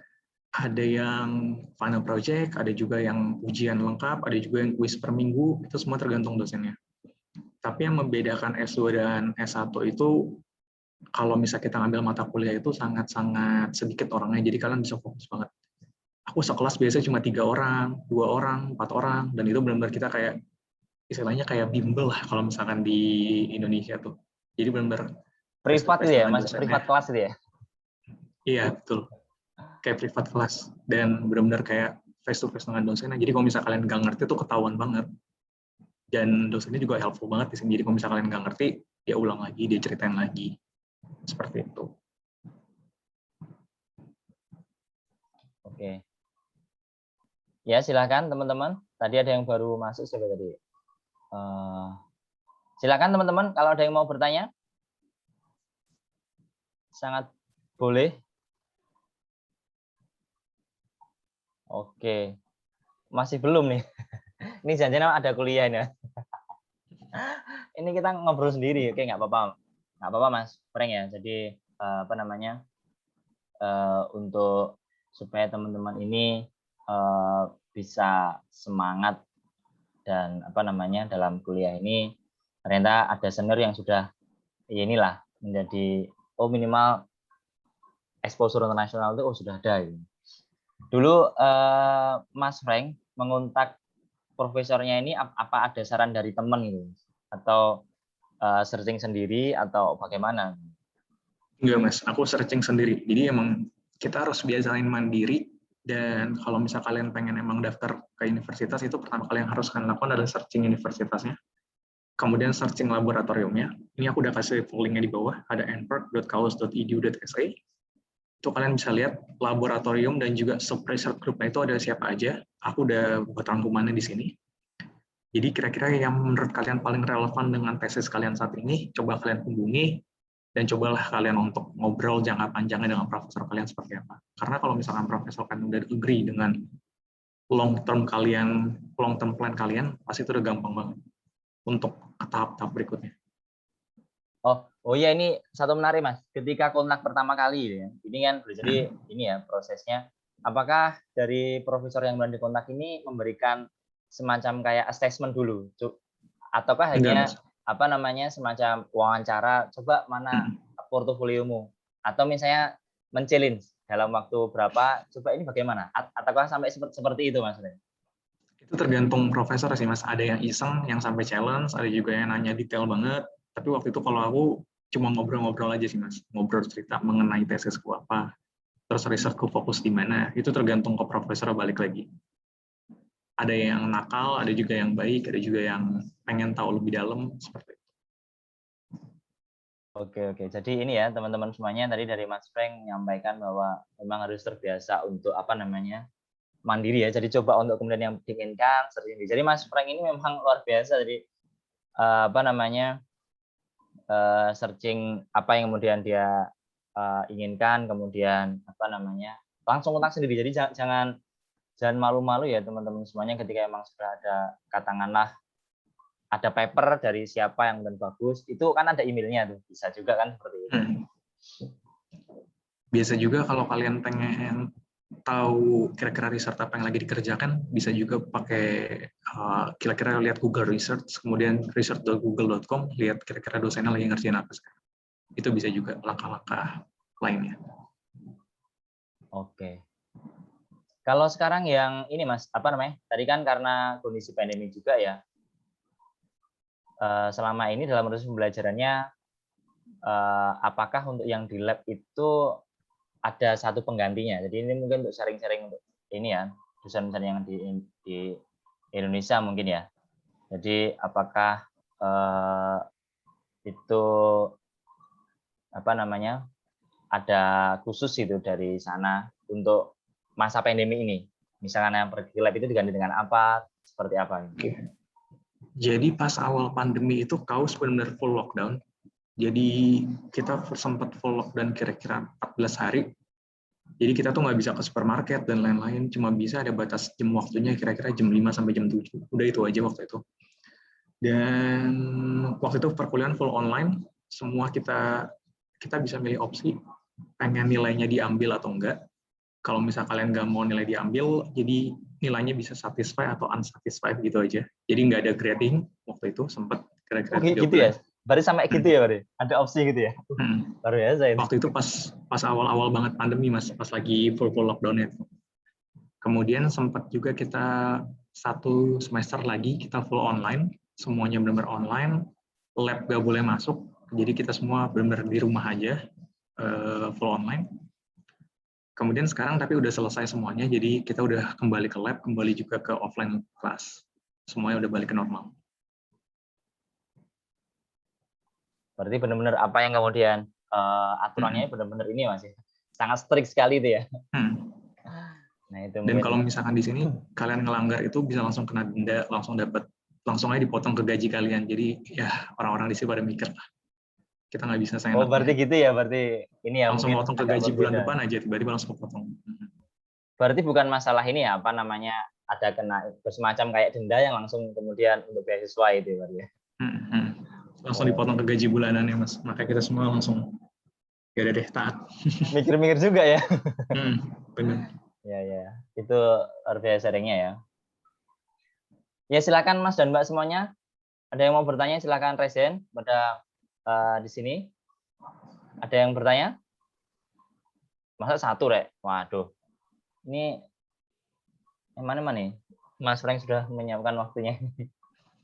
Ada yang final project, ada juga yang ujian lengkap, ada juga yang kuis per minggu, itu semua tergantung dosennya. Tapi yang membedakan S2 dan S1 itu, kalau misalnya kita ngambil mata kuliah itu sangat-sangat sedikit orangnya, jadi kalian bisa fokus banget. Aku sekelas biasanya cuma 3 orang, 2 orang, 4 orang, dan itu benar-benar kita kayak, istilahnya kayak bimbel lah kalau misalkan di Indonesia tuh. Jadi benar-benar privat itu ya, Mas, dosennya. privat kelas itu ya? Iya, betul. Kayak privat kelas, dan benar-benar kayak face to face dengan dosennya. Jadi kalau misalnya kalian nggak ngerti tuh ketahuan banget. Dan dosennya juga helpful banget di sini. Jadi kalau misalnya kalian nggak ngerti, dia ulang lagi, dia ceritain lagi. Seperti itu. Oke. Ya, silakan teman-teman. Tadi ada yang baru masuk siapa tadi? Silakan teman-teman, kalau ada yang mau bertanya. Sangat boleh. Oke. Masih belum nih. Ini janjinya ada kuliah ini. Ini kita ngobrol sendiri, oke, nggak apa-apa. Nggak apa-apa Mas Frank ya. Jadi untuk supaya teman-teman ini bisa semangat dan dalam kuliah ini, ternyata ada senior yang sudah ya inilah menjadi minimal exposure internasional itu sudah ada gitu. Dulu Mas Frank mengontak profesornya ini apa ada saran dari teman gitu atau searching sendiri atau bagaimana? Enggak Mas, aku searching sendiri. Jadi emang kita harus biasain mandiri, dan kalau misal kalian pengen emang daftar ke universitas, itu pertama kali yang harus kalian lakukan adalah searching universitasnya. Kemudian searching laboratoriumnya. Ini aku udah kasih linknya di bawah, ada npert.kaus.edu.sa. Itu kalian bisa lihat laboratorium dan juga sub-research group-nya itu ada siapa aja. Aku udah buat rangkumannya di sini. Jadi kira-kira yang menurut kalian paling relevan dengan tesis kalian saat ini, coba kalian hubungi, dan cobalah kalian untuk ngobrol jangka panjangnya dengan profesor kalian seperti apa. Karena kalau misalkan profesor kalian udah agree dengan long term plan kalian, pasti itu udah gampang banget untuk ke tahap-tahap berikutnya. Oh ya, ini satu menarik Mas. Ketika kontak pertama kali ya, ini kan jadi ini ya prosesnya. Apakah dari profesor yang belum dikontak ini memberikan semacam kayak assessment dulu, ataukah hanya semacam wawancara, coba mana portofoliomu, atau misalnya men-challenge dalam waktu berapa, coba ini bagaimana, ataukah sampai seperti itu Mas? Itu tergantung profesor sih Mas, ada yang iseng yang sampai challenge, ada juga yang nanya detail banget. Tapi waktu itu kalau aku cuma ngobrol-ngobrol aja sih Mas, ngobrol cerita mengenai tesisku apa, terus risetku fokus di mana, itu tergantung ke profesor balik lagi. Ada yang nakal, ada juga yang baik, ada juga yang pengen tahu lebih dalam, seperti itu. Oke. Jadi ini ya teman-teman semuanya, tadi dari Mas Frank menyampaikan bahwa memang harus terbiasa untuk mandiri ya. Jadi coba untuk kemudian yang diinginkan sendiri. Jadi Mas Frank ini memang luar biasa. Jadi searching apa yang kemudian dia inginkan, kemudian langsung kontak sendiri. Jadi jangan malu-malu ya teman-teman semuanya, ketika memang sudah ada katakanlah ada paper dari siapa yang bagus, itu kan ada emailnya tuh, bisa juga kan seperti itu. Biasa juga kalau kalian pengen tahu kira-kira riset apa yang lagi dikerjakan, bisa juga pakai kira-kira lihat Google Research, kemudian research.google.com, lihat kira-kira dosennya lagi ngerjain apa sekarang. Itu bisa juga langkah-langkah lainnya. Oke. Kalau sekarang yang ini Mas, tadi kan karena kondisi pandemi juga ya, selama ini dalam proses pembelajarannya, apakah untuk yang di lab itu ada satu penggantinya? Jadi ini mungkin untuk sharing-sharing untuk ini ya, dosen-dosen yang di Indonesia mungkin ya. Jadi apakah itu apa namanya, ada khusus itu dari sana untuk masa pandemi ini? Misalkan yang pergi lab itu diganti dengan apa, seperti apa? Oke. Jadi pas awal pandemi itu KAUS benar-benar full lockdown. Jadi kita sempat full lockdown kira-kira 14 hari. Jadi kita tuh nggak bisa ke supermarket dan lain-lain, cuma bisa ada batas jam waktunya kira-kira jam 5 sampai jam 7. Udah itu aja waktu itu. Dan waktu itu perkuliahan full online, semua kita bisa milih opsi pengen nilainya diambil atau enggak. Kalau misal kalian nggak mau nilai diambil, jadi nilainya bisa satisfy atau unsatisfied gitu aja. Jadi nggak ada grading waktu itu, sempat kira-kira 3 gitu bulan. ya? Berarti sampai gitu ya, berarti? Ada opsi gitu ya? Baru biasa itu. Waktu itu pas awal-awal banget pandemi, Mas, pas lagi full lockdown itu. Kemudian sempat juga kita 1 semester lagi kita full online, semuanya benar-benar online, lab nggak boleh masuk, jadi kita semua benar-benar di rumah aja, full online. Kemudian sekarang tapi udah selesai semuanya, jadi kita udah kembali ke lab, kembali juga ke offline class. Semuanya udah balik ke normal. Berarti benar-benar apa yang kemudian aturannya benar-benar ini Mas ya. Sangat strict sekali itu ya. Nah, itu Dan mungkin. kalau misalkan di sini kalian ngelanggar itu bisa langsung kena denda, langsung aja dipotong ke gaji kalian. Jadi ya orang-orang di sini pada mikir lah. Kita nggak bisa Oh, seenaknya. berarti gitu ya, berarti ini ya langsung mungkin potong ke agak gaji bulan berbeda. depan aja tiba-tiba langsung potong. Berarti bukan masalah ini ya, apa namanya, ada kena semacam kayak denda yang langsung kemudian untuk beasiswa itu berarti ya. Langsung dipotong ke gaji bulanan ya Mas. Maka kita semua langsung ya udah deh taat. Mikir-mikir juga ya. Benar. Ya, itu luar biasa seringnya ya. Ya silakan Mas dan Mbak semuanya. Ada yang mau bertanya silakan resen pada di sini. Ada yang bertanya? Masa 1 Rek? Waduh. Ini yang mana nih? Mas Frank sudah menyiapkan waktunya.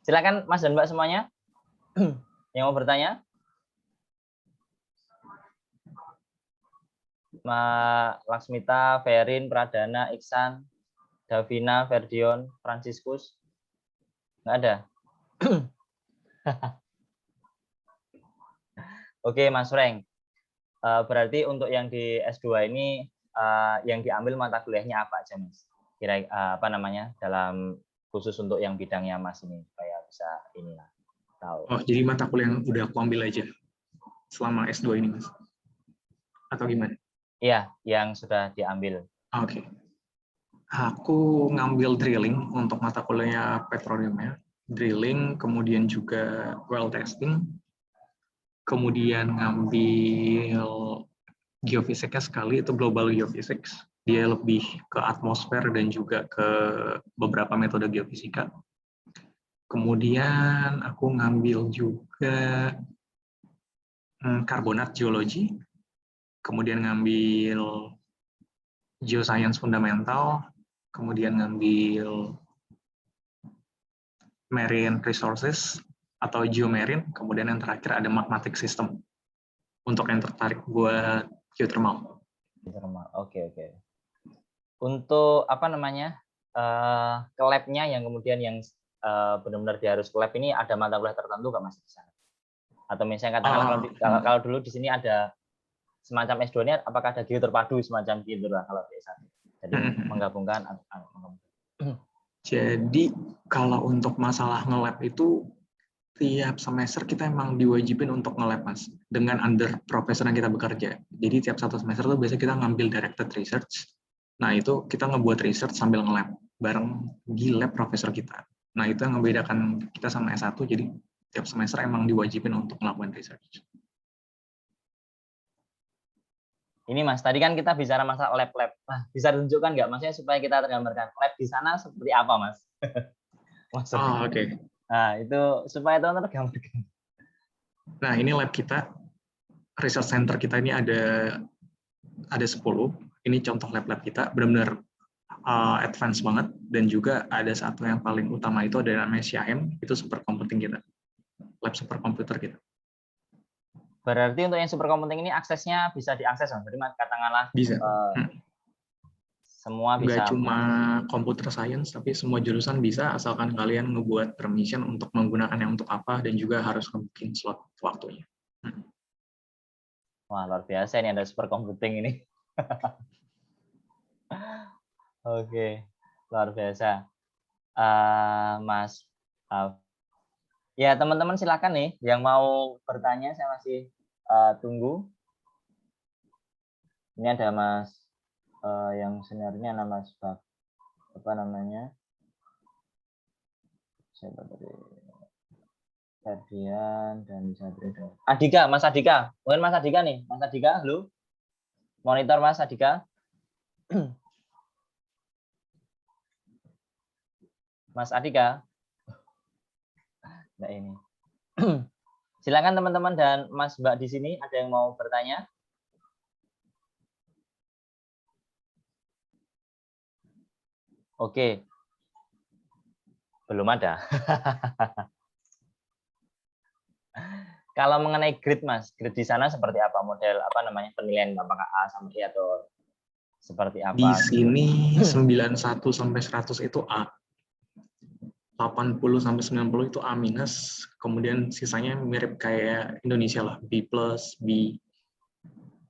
Silakan Mas dan Mbak semuanya. Yang mau bertanya? Laksmita, Ferin, Pradana, Iksan, Davina, Ferdion, Franciscus. Nggak ada? Oke, Mas Frank. Berarti untuk yang di S2 ini yang diambil mata kuliahnya apa aja, Mas? Kira apa namanya? Dalam khusus untuk yang bidangnya Mas ini supaya bisa inilah tahu. Oh, jadi mata kuliah yang udah aku ambil aja selama S2 ini, Mas. Atau gimana? Iya, yang sudah diambil. Oke. Aku ngambil drilling untuk mata kuliahnya petroleumnya. Drilling, kemudian juga well testing. Kemudian ngambil geofisiknya sekali, itu global geophysics. Dia lebih ke atmosfer dan juga ke beberapa metode geofisika. Kemudian aku ngambil juga karbonat geologi, kemudian ngambil geoscience fundamental, kemudian ngambil marine resources atau geomarine, kemudian yang terakhir ada magmatic system untuk yang tertarik buat geothermal. Oke. Untuk apa namanya ke lab-nya yang kemudian yang benar-benar dia harus ke lab ini ada mata kuliah tertentu nggak Mas di sana? Atau misalnya katakanlah kalau dulu di sini ada semacam S2-nya, apakah ada geoterpadu semacam gitu lah kalau di sana? Jadi menggabungkan. Jadi kalau untuk masalah nge-lab itu tiap semester kita emang diwajibin untuk nge-lab, Mas, dengan under profesor yang kita bekerja. Jadi tiap 1 semester tuh biasanya kita ngambil directed research. Nah, itu kita ngebuat research sambil nge-lab bareng di lab profesor kita. Nah, itu yang membedakan kita sama S1, jadi tiap semester emang diwajibin untuk melakukan research. Ini Mas, tadi kan kita bicara masalah lab-lab. Nah, bisa tunjukkan nggak Masnya supaya kita tergambarkan lab di sana seperti apa, Mas? Oke. Nah, itu supaya teman-teman tergambarkan. Nah, ini lab kita. Research center kita ini ada 10. Ini contoh lab-lab kita, benar-benar advance banget. Dan juga ada satu yang paling utama itu ada namanya Syahem, itu super computing kita. lab superkomputer gitu. Berarti untuk yang supercomputing ini aksesnya bisa diakses, Mas. Jadi katakanlah Bisa. semua bisa. Nggak cuma computer science, tapi semua jurusan bisa asalkan kalian ngebuat permission untuk menggunakannya untuk apa dan juga harus ngebukin slot waktunya. Wah, luar biasa ini ada supercomputing ini. Oke, luar biasa. Mas, ya teman-teman silakan nih yang mau bertanya, saya masih tunggu. Ini ada Mas yang seniornya nama Mas apa namanya? Siapa tadi? Ferdian dan Zadrina. Adika, Mas Adika. Mungkin Mas Adika nih. Mas Adika, halo. Monitor Mas Adika. Mas Adika. Nah ini. Silakan teman-teman dan Mas Mbak di sini ada yang mau bertanya? Oke. Belum ada. Kalau mengenai grade, Mas, grade di sana seperti apa? Model apa namanya? Penilaian apakah A sampai E atau seperti apa? Di sini 91 sampai 100 itu A. 80 sampai 90 itu A-, kemudian sisanya mirip kayak Indonesia lah, B+, B.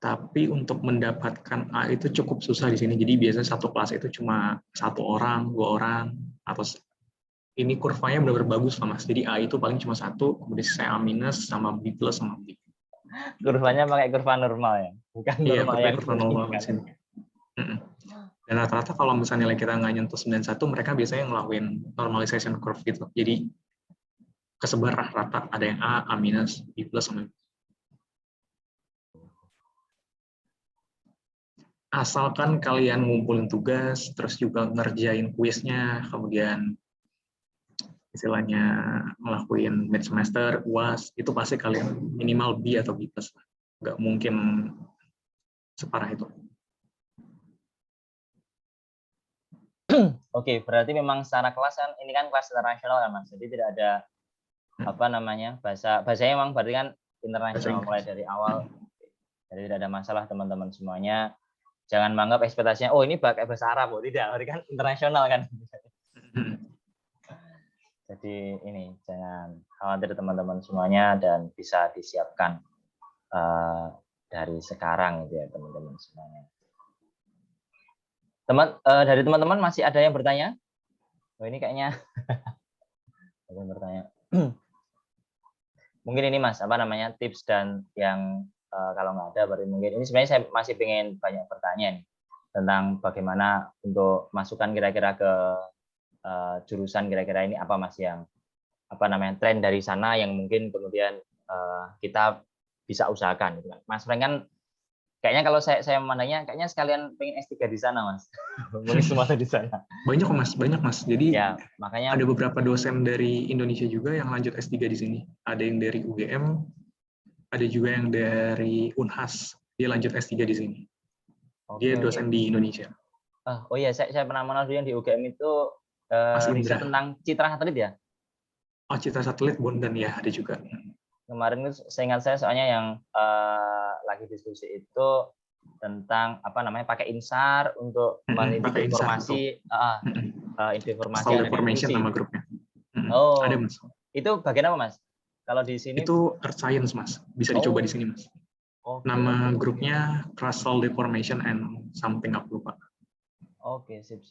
Tapi untuk mendapatkan A itu cukup susah di sini. Jadi biasanya satu kelas itu cuma 1 orang, 2 orang, atau ini kurvanya benar-benar bagus lah, Mas. Jadi A itu paling cuma 1, kemudian sisanya A- sama B+, sama B. Kurvanya pakai kurva normal ya? Bukan Iya, normal yang kurva normal di sini. Dan rata-rata kalau misalnya nilai kita nggak nyentuh 91, mereka biasanya ngelakuin normalization curve gitu. Jadi kesebar rata, ada yang A, A-, B+, sama B. Asalkan kalian ngumpulin tugas, terus juga ngerjain kuisnya, kemudian istilahnya ngelakuin mid semester, UAS, itu pasti kalian minimal B atau B+. Nggak mungkin separah itu. Oke, berarti memang secara kelas kan ini kan kelas internasional kan, Mas. Jadi tidak ada apa namanya bahasanya memang berarti kan internasional mulai dari awal. Jadi tidak ada masalah teman-teman semuanya. Jangan menganggap ekspektasinya oh ini pakai bahasa Arab, oh tidak, berarti kan internasional kan. Jadi ini jangan khawatir teman-teman semuanya dan bisa disiapkan dari sekarang gitu ya teman-teman semuanya. Dari teman-teman masih ada yang bertanya? Oh ini kayaknya ada yang bertanya. Mungkin ini Mas, apa namanya tips dan yang kalau nggak ada berarti mungkin ini sebenarnya saya masih pengen banyak bertanya nih tentang bagaimana untuk masukan kira-kira ke jurusan kira-kira ini apa Mas yang apa namanya tren dari sana yang mungkin kemudian kita bisa usahakan gitu kan. Mas Frank kan kayaknya kalau saya memandangnya kayaknya sekalian pengen S3 di sana, Mas. Mungkin semua di sana. Banyak Mas. Jadi ya, makanya ada beberapa dosen dari Indonesia juga yang lanjut S3 di sini. Ada yang dari UGM, ada juga yang dari Unhas. Dia lanjut S3 di sini. Dia dosen di Indonesia. Oh iya, saya pernah mengenal yang di UGM itu riset tentang citra satelit ya? Oh, citra satelit Bondan ya, ada juga. Kemarin itu seingat saya soalnya yang lagi diskusi itu tentang apa namanya pakai INSAR untuk meneliti informasi informasi yang deformation nama grupnya. Oh, ada Mas. Itu bagian apa Mas? Kalau di sini itu Earth Science Mas, bisa dicoba di sini Mas. Nama grupnya Crustal Deformation and something aku lupa. Oke, sip.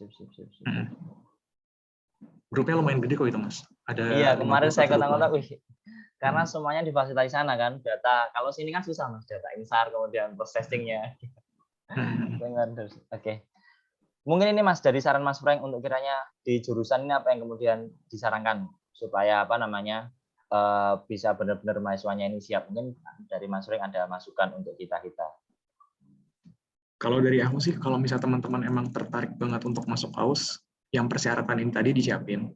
Grupnya lumayan gede kok itu Mas. Ada iya, kemarin saya kontak-kontak, karena semuanya difasilitasi sana kan, data. Kalau sini kan susah Mas, data INSAR kemudian processing-nya. Oke. Mungkin ini Mas dari saran Mas Frank untuk kiranya di jurusan ini apa yang kemudian disarankan supaya apa namanya bisa benar-benar mahasiswanya ini siap. Mungkin dari Mas Frank ada masukan untuk kita. Kalau dari aku sih, kalau misalnya teman-teman emang tertarik banget untuk masuk KAUS, yang persyaratan ini tadi disiapin.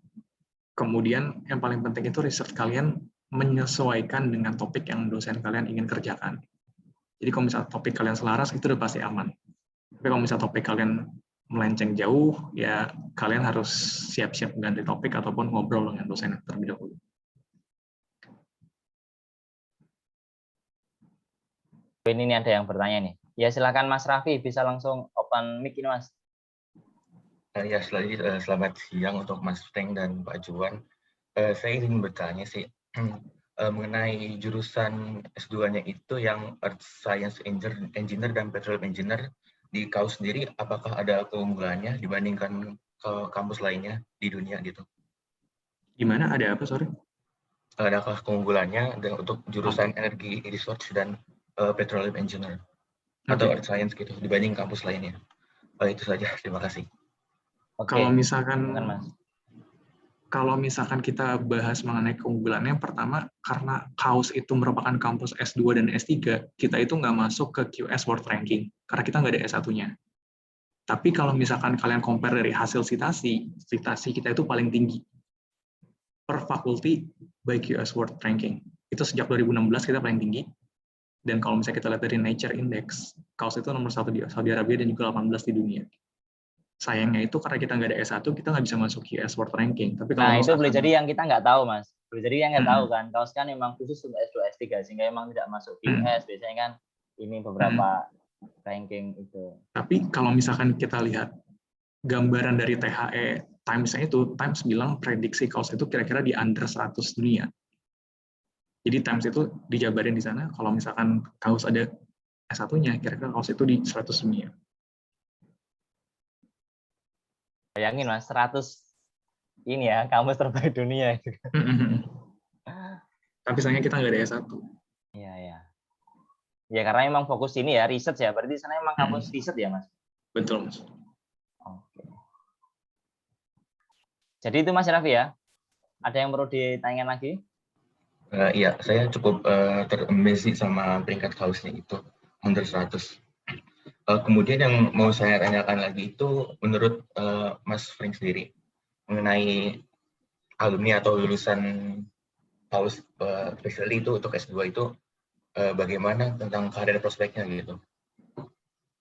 Kemudian yang paling penting itu research kalian menyesuaikan dengan topik yang dosen kalian ingin kerjakan. Jadi kalau misalnya topik kalian selaras, itu udah pasti aman. Tapi kalau misalnya topik kalian melenceng jauh, ya kalian harus siap-siap ganti topik ataupun ngobrol dengan dosen terlebih dahulu. Ini ada yang bertanya nih. Ya silakan Mas Raffi, bisa langsung open mic ini Mas. Ya, selamat siang untuk Mas Frank dan Pak Juan. Saya ingin bertanya sih mengenai jurusan S2-nya itu yang Earth Science Engineer dan Petroleum Engineer di KAUS sendiri, apakah ada keunggulannya dibandingkan ke kampus lainnya di dunia gitu? Di mana ada apa, sorry? Adakah keunggulannya untuk jurusan energi research dan petroleum engineer atau earth science gitu dibanding kampus lainnya? Itu saja, terima kasih. Oke. Kalau misalkan Silakan, Mas. Kalau misalkan kita bahas mengenai keunggulannya, yang pertama, karena KAUS itu merupakan kampus S2 dan S3, kita itu nggak masuk ke QS World Ranking, karena kita nggak ada S1-nya. Tapi kalau misalkan kalian compare dari hasil citasi kita itu paling tinggi per fakulti by QS World Ranking. Itu sejak 2016 kita paling tinggi. Dan kalau misalnya kita lihat dari Nature Index, KAUS itu nomor 1 di Saudi Arabia dan juga 18 di dunia. Sayangnya itu karena kita nggak ada S1, kita nggak bisa masuk QS World Ranking. Tapi kalau Nah, itu boleh jadi yang kita nggak tahu, Mas. Boleh jadi yang nggak tahu kan. KAUS kan memang khusus untuk S2, S3, sehingga memang tidak masuk QS. Biasanya kan ini beberapa ranking itu. Tapi kalau misalkan kita lihat gambaran dari THE Times-nya itu, Times bilang prediksi KAUS itu kira-kira di under 100 dunia. Jadi Times itu dijabarin di sana, kalau misalkan KAUS ada S1-nya, kira-kira KAUS itu di 100 dunia. Bayangin Mas, 100 ini ya, kampus terbaik dunia itu. Tapi sayangnya kita nggak ada S1. Iya, iya. Ya karena memang fokus ini ya, riset ya. Berarti di sana memang kampus riset ya, Mas? Betul, Mas. Oke. Jadi itu Mas Raffi ya? Ada yang perlu ditanyakan lagi? Iya, saya cukup terambisi sama peringkat KAUS-nya itu, under 100. Kemudian yang mau saya tanyakan lagi itu, menurut Mas Frank sendiri, mengenai alumni atau lulusan KAUS, especially itu untuk S2 itu, bagaimana tentang karir prospeknya gitu?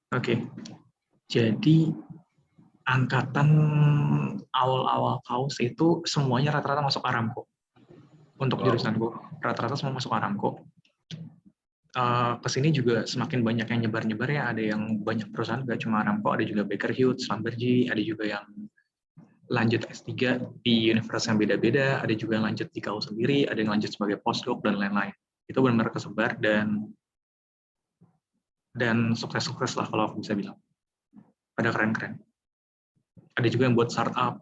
Oke. Jadi angkatan awal-awal KAUS itu semuanya rata-rata masuk Aramco. Untuk jurusanku, rata-rata semua masuk Aramco. Kesini juga semakin banyak yang nyebar-nyebar ya, ada yang banyak perusahaan, nggak cuma Aramco, ada juga Baker Hughes, Schlumberger, ada juga yang lanjut S3 di universitas yang beda-beda, ada juga yang lanjut di KAUS sendiri, ada yang lanjut sebagai postdoc, dan lain-lain. Itu benar-benar kesebar, dan sukses-sukses lah kalau aku bisa bilang. Ada keren-keren. Ada juga yang buat startup,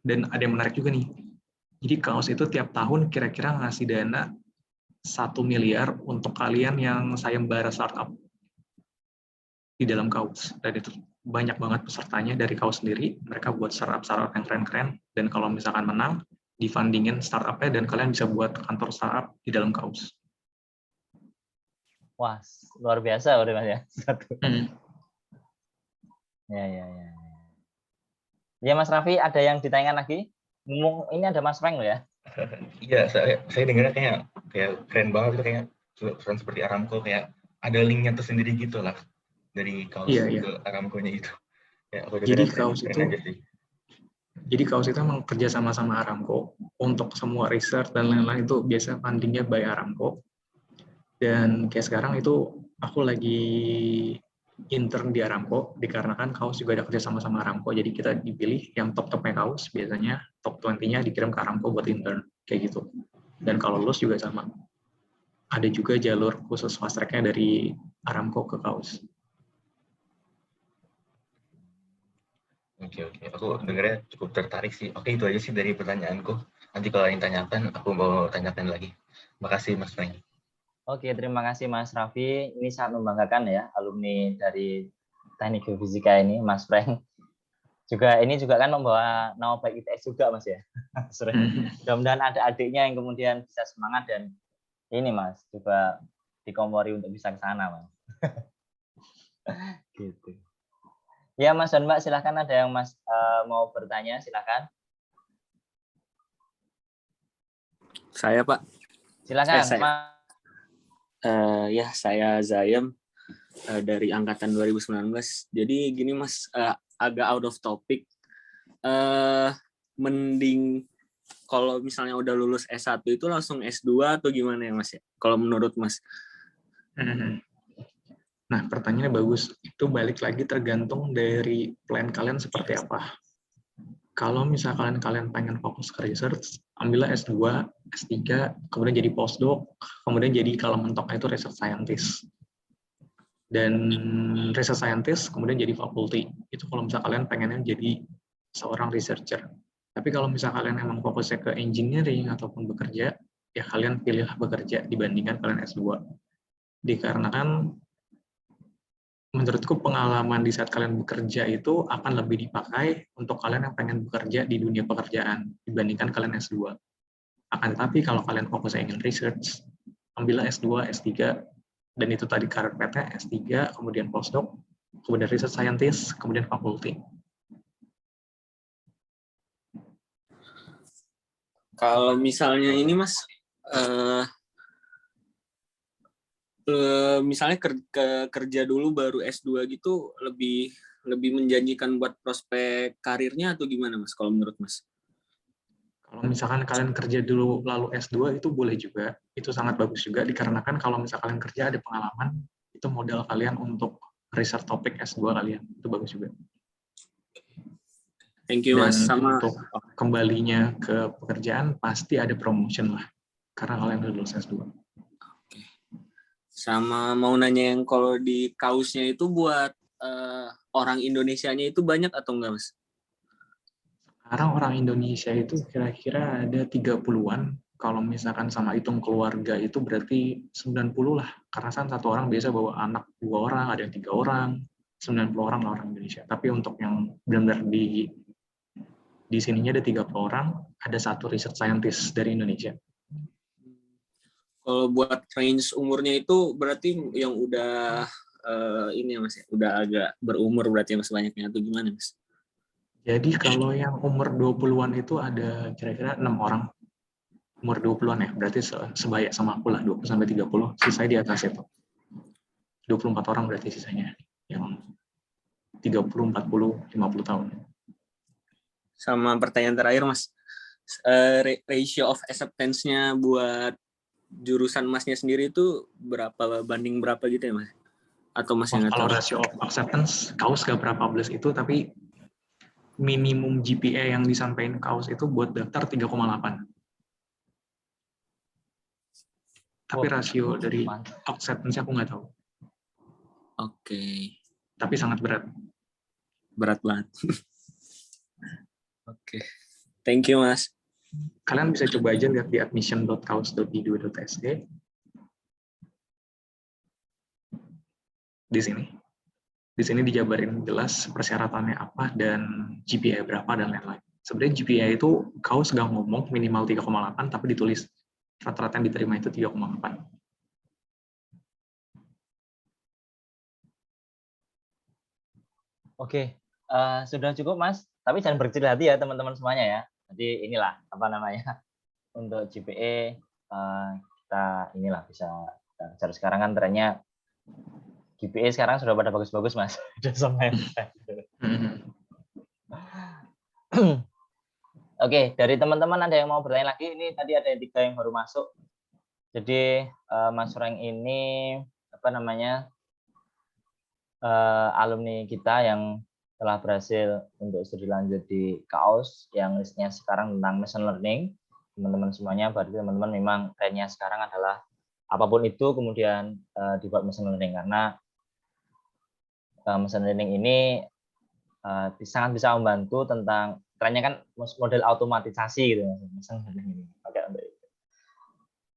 dan ada yang menarik juga nih. Jadi KAUS itu tiap tahun kira-kira ngasih dana 1 miliar untuk kalian yang sayembara startup di dalam KAUS. Dan itu banyak banget pesertanya dari KAUS sendiri. Mereka buat startup yang keren-keren. Dan kalau misalkan menang, difundingin startupnya dan kalian bisa buat kantor startup di dalam KAUS. Wah, luar biasa udah Mas ya. Ya. Ya Mas Raffi, ada yang ditanyakan lagi? Ini ada Mas Frank loh ya. Iya, saya dengarnya kayak keren banget itu, kayak perusahaan seperti Aramco, kayak ada linknya tersendiri gitu lah dari KAUS ke Aramco-nya itu. Ya, jadi KAUS itu emang kerja sama Aramco untuk semua research dan lain-lain, itu biasa fundingnya by Aramco. Dan kayak sekarang itu aku lagi intern di Aramco, dikarenakan KAUS juga ada kerja sama Aramco, jadi kita dipilih yang top-topnya KAUS, biasanya top 20-nya dikirim ke Aramco buat intern, kayak gitu. Dan kalau lulus juga sama. Ada juga jalur khusus fast track-nya dari Aramco ke KAUS. Oke. Aku dengarnya cukup tertarik sih. Oke, itu aja sih dari pertanyaanku. Nanti kalau yang tanyakan, aku mau tanyakan lagi. Makasih, Mas Frank. Oke, terima kasih Mas Raffi. Ini sangat membanggakan ya, alumni dari Teknik Geofisika ini, Mas Frank. Ini juga kan membawa nama baik ITS juga, Mas ya. Mudah-mudahan ada adiknya yang kemudian bisa semangat dan ini Mas, juga dikompori untuk bisa ke sana, Mas. Gitu. Ya, Mas dan Mbak, silakan, ada yang Mas mau bertanya, silakan. Saya, Pak. Silakan, saya. Mas. Ya, saya Zayem dari angkatan 2019. Jadi gini Mas, agak out of topic. Mending kalau misalnya udah lulus S1 itu langsung S2 atau gimana ya Mas ya? Kalau menurut Mas? Nah, pertanyaannya bagus. Itu balik lagi tergantung dari plan kalian seperti apa. Kalau misalkan kalian pengen fokus ke research, ambillah S2, S3, kemudian jadi postdoc, kemudian jadi kalau mentoknya itu research scientist. Dan research scientist kemudian jadi faculty. Itu kalau misalkan kalian pengennya jadi seorang researcher. Tapi kalau misalkan kalian emang fokusnya ke engineering ataupun bekerja, ya kalian pilihlah bekerja dibandingkan kalian S2. Dikarenakan menurutku pengalaman di saat kalian bekerja itu akan lebih dipakai untuk kalian yang pengen bekerja di dunia pekerjaan dibandingkan kalian S2. Akan tetapi kalau kalian fokusnya ingin research, ambillah S2, S3, dan itu tadi career path-nya S3, kemudian postdoc, kemudian research scientist, kemudian faculty. Kalau misalnya ini Mas, misalnya kerja dulu baru S2 gitu lebih menjanjikan buat prospek karirnya atau gimana Mas kalau menurut Mas? Kalau misalkan kalian kerja dulu lalu S2 itu boleh juga, itu sangat bagus juga dikarenakan kalau misalkan kalian kerja ada pengalaman, itu modal kalian untuk research topik S2 kalian, itu bagus juga. Thank you Dan Mas. Sama untuk kembalinya ke pekerjaan pasti ada promotion lah, karena kalian udah lulus S2. sama mau nanya yang kalau di kausnya itu buat orang Indonesianya itu banyak atau enggak Mas? Sekarang orang Indonesia itu kira-kira ada 30-an. Kalau misalkan sama hitung keluarga itu berarti 90 lah. Karena kan satu orang biasa bawa anak 2 orang, ada yang 3 orang, 90 orang lah orang Indonesia. Tapi untuk yang benar-benar di sininya ada 30 orang, ada satu research scientist dari Indonesia. Kalau buat range umurnya itu berarti yang udah ini ya Mas, udah agak berumur berarti Mas banyaknya atau gimana Mas? Jadi kalau yang umur 20-an itu ada kira-kira 6 orang. Umur 20-an ya, berarti sebaya sama aku lah, 20-30. Sisanya di atas itu. 24 orang berarti sisanya. Yang 30, 40, 50 tahun. Sama pertanyaan terakhir Mas, ratio of acceptance-nya buat jurusan Masnya sendiri itu berapa banding berapa gitu ya Mas? Atau Mas yang Kalau ngatur? ratio of acceptance, kaus gak berapa publish itu, tapi minimum GPA yang disampaikan kaus itu buat daftar 3,8. Tapi rasio dari acceptance aku nggak tahu. Oke. Tapi sangat berat. Berat banget. Oke. Thank you Mas. Kalian bisa coba aja lihat di admission.kaus.edu.sg. Di sini. Di sini dijabarin jelas persyaratannya apa dan GPA berapa dan lain-lain. Sebenarnya GPA itu kaus nggak ngomong minimal 3,8 tapi ditulis rata-rata yang diterima itu 3,8. Oke, sudah cukup Mas. Tapi jangan berkecil hati ya teman-teman semuanya ya. Jadi inilah apa namanya untuk GPA kita inilah bisa cari sekarang kan trennya GPA sekarang sudah pada bagus-bagus Mas. Udah sama Oke, dari teman-teman ada yang mau bertanya lagi? Ini tadi ada 3 yang baru masuk. Jadi Mas Frank ini apa namanya alumni kita yang telah berhasil untuk studi lanjut di KAUS yang listnya sekarang tentang machine learning. Teman-teman semuanya, berarti teman-teman memang trennya sekarang adalah apapun itu kemudian dibuat machine learning karena machine learning ini sangat bisa membantu tentang trennya kan model otomatisasi gitu machine learning ini. Pakai untuk itu.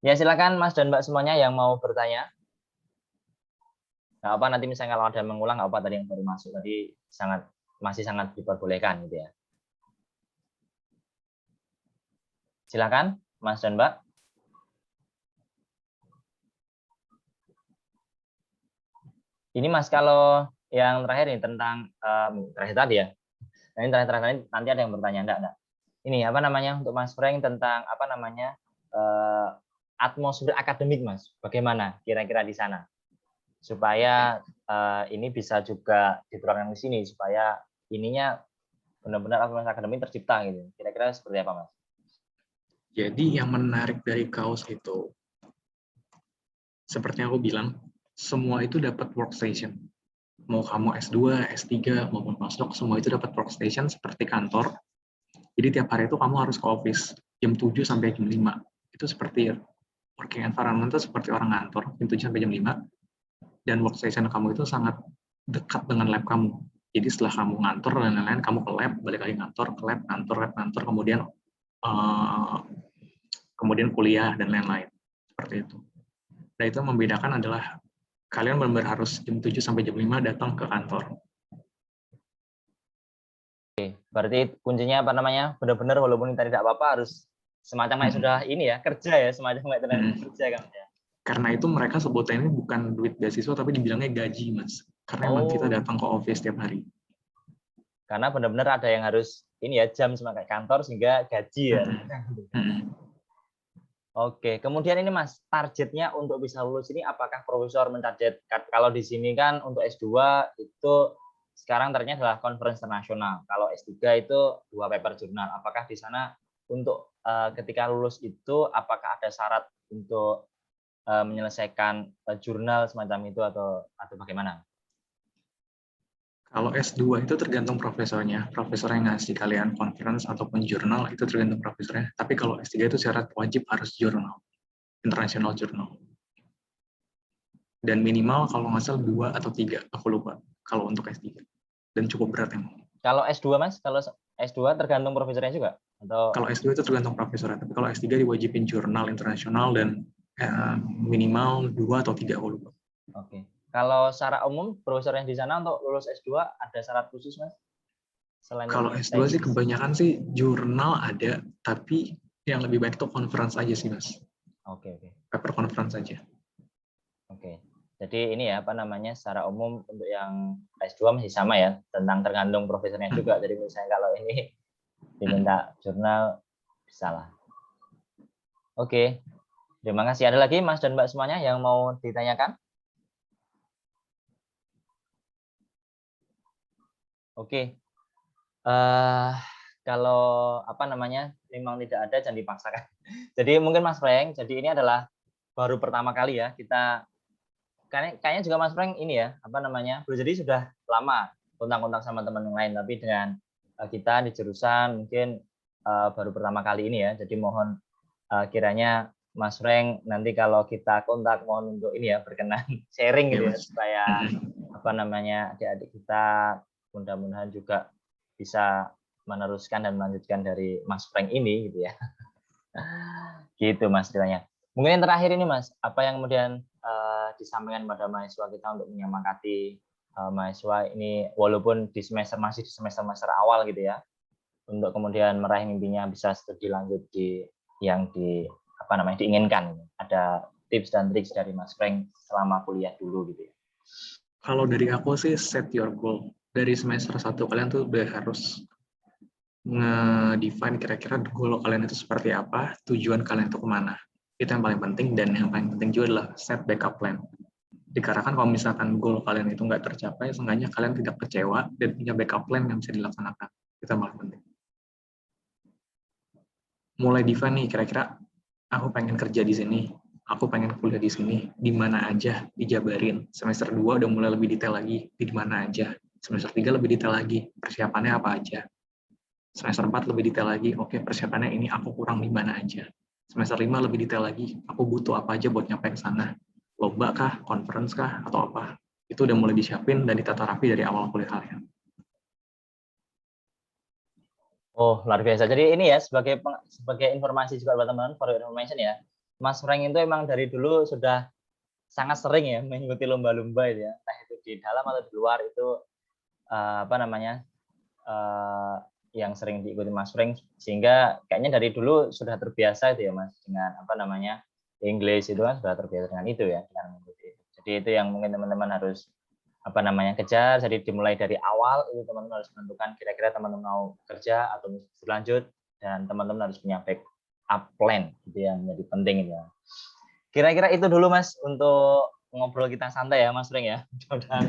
Ya silakan Mas dan Mbak semuanya yang mau bertanya. Nggak apa nanti misalnya kalau ada mengulang nggak apa tadi yang baru masuk tadi masih sangat diperbolehkan gitu ya. Silakan Mas dan Mbak. Ini Mas kalau yang terakhir nih tentang terakhir tadi ya. Nah, ini terakhir nanti ada yang bertanya enggak. Ini apa namanya untuk Mas Frank tentang apa namanya atmosfer akademik Mas. Bagaimana kira-kira di sana? Supaya ini bisa juga diterapkan di sini supaya ininya benar-benar atmosfer akademik tercipta gitu. Kira-kira seperti apa Mas? Jadi yang menarik dari kaus itu seperti yang aku bilang, semua itu dapat workstation. Mau kamu S2, S3, maupun postdoc, semua itu dapat workstation seperti kantor. Jadi tiap hari itu kamu harus ke office jam 7 sampai jam 5. Itu seperti working environment itu seperti orang kantor, jam 7 sampai jam 5. Dan workstation kamu itu sangat dekat dengan lab kamu. Jadi setelah kamu ngantor dan lain-lain, kamu ke lab, balik lagi ngantor, ke lab, kantor, kemudian kuliah dan lain-lain. Seperti itu. Dan itu membedakan adalah kalian benar-benar harus jam 7 sampai jam 5 datang ke kantor. Oke, berarti kuncinya apa namanya? Benar-benar walaupun kita tidak apa-apa harus semacam kayak sudah ini ya, kerja ya, semacam kayak tenaga kerja kan ya. Karena itu mereka sebutnya ini bukan duit beasiswa tapi dibilangnya gaji, Mas. Karena emang kita datang ke office tiap hari. Karena benar-benar ada yang harus ini ya, jam sama kayak kantor sehingga gaji ya. Oke, kemudian ini Mas, targetnya untuk bisa lulus ini apakah profesor mentarget, kalau di sini kan untuk S2 itu sekarang targetnya adalah conference internasional. Kalau S3 itu 2 paper jurnal. Apakah di sana untuk ketika lulus itu apakah ada syarat untuk menyelesaikan jurnal semacam itu atau bagaimana? Kalau S2 itu tergantung profesornya. Profesor yang ngasih kalian conference ataupun jurnal itu tergantung profesornya. Tapi kalau S3 itu syarat wajib harus jurnal. International journal. Dan minimal kalau nggak salah 2 atau 3, aku lupa. Kalau untuk S3. Dan cukup berat emang. Kalau S2 Mas, kalau S2 tergantung profesornya juga? Atau kalau S2 itu tergantung profesornya, tapi kalau S3 diwajibin jurnal internasional dan minimal 2 atau 3, aku lupa. Oke. Kalau secara umum profesor yang di sana untuk lulus S2 ada syarat khusus Mas? Selain Kalau S2 sih kebanyakan sih jurnal ada, tapi yang lebih baik itu conference aja sih Mas. Oke. Paper conference aja. Oke. Jadi ini ya apa namanya secara umum untuk yang S2 masih sama ya, tentang tergantung profesornya juga. Jadi misalnya kalau ini diminta jurnal bisa lah. Oke. Terima kasih. Ada lagi Mas dan Mbak semuanya yang mau ditanyakan? Oke. Kalau apa namanya memang tidak ada jangan dipaksakan. Jadi mungkin Mas Frank, jadi ini adalah baru pertama kali ya kita kayaknya juga Mas Frank ini ya apa namanya jadi sudah lama kontak-kontak sama teman yang lain, tapi dengan kita di jurusan mungkin baru pertama kali ini ya. Jadi mohon kiranya Mas Frank nanti kalau kita kontak mohon untuk ini ya berkenan sharing gitu ya supaya apa namanya adik-adik kita mudah-mudahan juga bisa meneruskan dan melanjutkan dari Mas Frank ini gitu ya. Gitu Mas ceritanya. Mungkin yang terakhir ini Mas, apa yang kemudian disampaikan pada mahasiswa kita untuk menyemangati mahasiswa ini walaupun di masih di semester awal gitu ya, untuk kemudian meraih mimpinya bisa studi lanjut di yang apa namanya diinginkan. Ada tips dan trik dari Mas Frank selama kuliah dulu gitu ya. Kalau dari aku sih set your goal. Dari semester 1 kalian tuh udah harus nge-define kira-kira goal kalian itu seperti apa, tujuan kalian itu kemana. Itu yang paling penting, dan yang paling penting juga adalah set backup plan. Dikarenakan kalau misalkan goal kalian itu nggak tercapai, seenggaknya kalian tidak kecewa dan punya backup plan yang bisa dilaksanakan. Itu yang paling penting. Mulai define nih, kira-kira aku pengen kerja di sini, aku pengen kuliah di sini, di mana aja, dijabarin. Semester 2 udah mulai lebih detail lagi, di mana aja. Semester 3 lebih detail lagi, persiapannya apa aja. Semester 4 lebih detail lagi, oke persiapannya ini aku kurang di mana aja. Semester 5 lebih detail lagi, aku butuh apa aja buat nyampe ke sana. Lomba kah, conference kah, atau apa. Itu udah mulai disiapin dan ditata rapi dari awal kuliah kalian. Oh, luar biasa. Jadi ini ya sebagai informasi juga buat teman-teman, for information ya. Mas Frank itu emang dari dulu sudah sangat sering ya mengikuti lomba-lomba itu ya. Entah itu di dalam atau di luar itu apa namanya? Yang sering diikuti Mas Frank, sehingga kayaknya dari dulu sudah terbiasa itu ya Mas dengan apa namanya English itu kan sudah terbiasa dengan itu ya, dengan mengikuti itu. Jadi itu yang mungkin teman-teman harus apa namanya kejar. Jadi dimulai dari awal itu teman-teman harus menentukan kira-kira teman-teman mau kerja atau berlanjut, dan teman-teman harus punya backup plan gitu yang menjadi penting ya. Kira-kira itu dulu Mas untuk ngobrol kita santai ya Mas Frank ya. Mudah-mudahan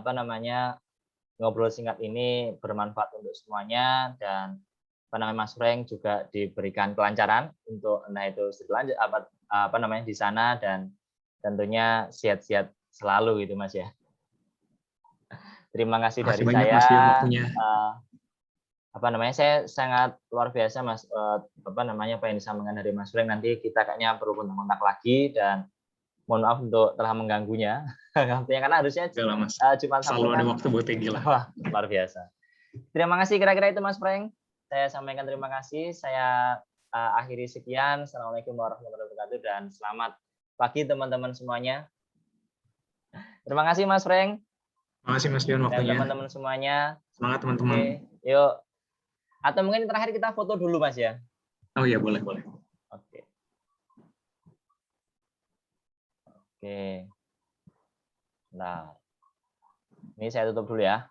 apa namanya ngobrol singkat ini bermanfaat untuk semuanya, dan apa namanya Mas Frank juga diberikan kelancaran untuk entah itu lanjut apa namanya di sana, dan tentunya sehat-sehat selalu gitu Mas ya. Terima kasih dari Makasih banyak saya. Mas Dion waktunya. Saya sangat luar biasa Mas, pengen disampaikan dari Mas Frank. Nanti kita kayaknya perlu kontak lagi, dan mohon maaf untuk telah mengganggunya. Karena harusnya Enggak lah Mas. Jumat Sabtu Selalu ada kan. waktu buat Tegi lah. Wah, luar biasa. Terima kasih, kira-kira itu Mas Frank. Saya sampaikan terima kasih. Saya akhiri sekian. Assalamualaikum warahmatullahi wabarakatuh, dan selamat pagi teman-teman semuanya. Terima kasih Mas Frank. Terima kasih Mas Dion Dan waktunya. teman-teman semuanya. Semangat teman-teman. Oke, yuk. Atau mungkin terakhir kita foto dulu Mas ya. Oh iya, boleh, boleh. Oke. Oke. Nah, ini saya tutup dulu ya.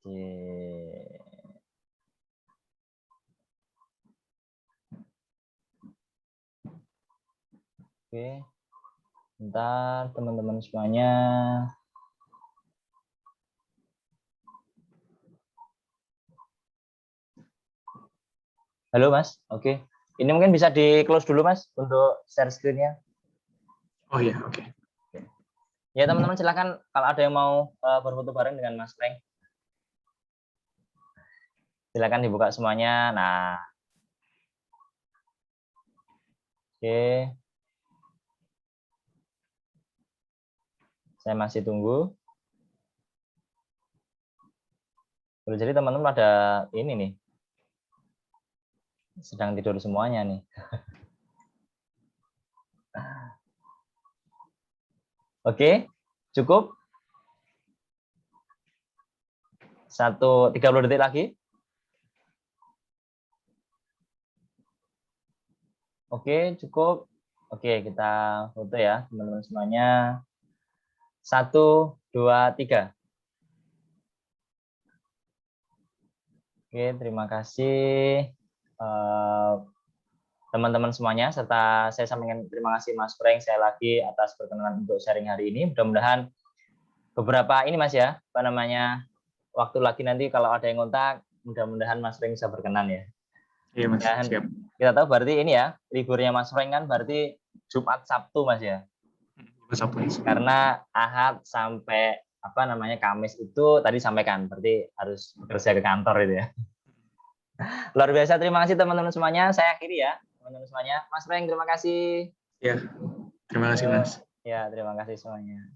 Oke. Oke. Bentar teman-teman semuanya. Halo Mas. Oke. Ini mungkin bisa di-close dulu Mas untuk share screen-nya. Oh iya, oke. Ya teman-teman, silakan kalau ada yang mau berfoto bareng dengan Mas Frank. Silakan dibuka semuanya. Nah. Oke. Saya masih tunggu. Jadi teman-teman ada ini nih. Sedang tidur semuanya nih. Oke, cukup. 30 detik lagi. Oke, cukup. Oke, kita foto ya, teman-teman semuanya. 1, 2, 3. Oke, terima kasih teman-teman semuanya, serta saya sampaikan terima kasih Mas Frank saya lagi atas perkenalan untuk sharing hari ini. Mudah-mudahan beberapa ini Mas ya, waktu lagi nanti kalau ada yang kontak, mudah-mudahan Mas Frank bisa berkenan ya. Iya Mas, Dan siap. kita tahu berarti ini ya, liburnya Mas Frank kan berarti Jumat Sabtu Mas ya. Sabtu. Karena Ahad sampai Kamis itu tadi sampaikan, berarti harus bekerja ke kantor itu ya. Luar biasa, terima kasih teman-teman semuanya. Saya akhiri ya, teman-teman semuanya. Mas Frank, terima kasih. Ya, terima kasih Mas. Ya, terima kasih semuanya.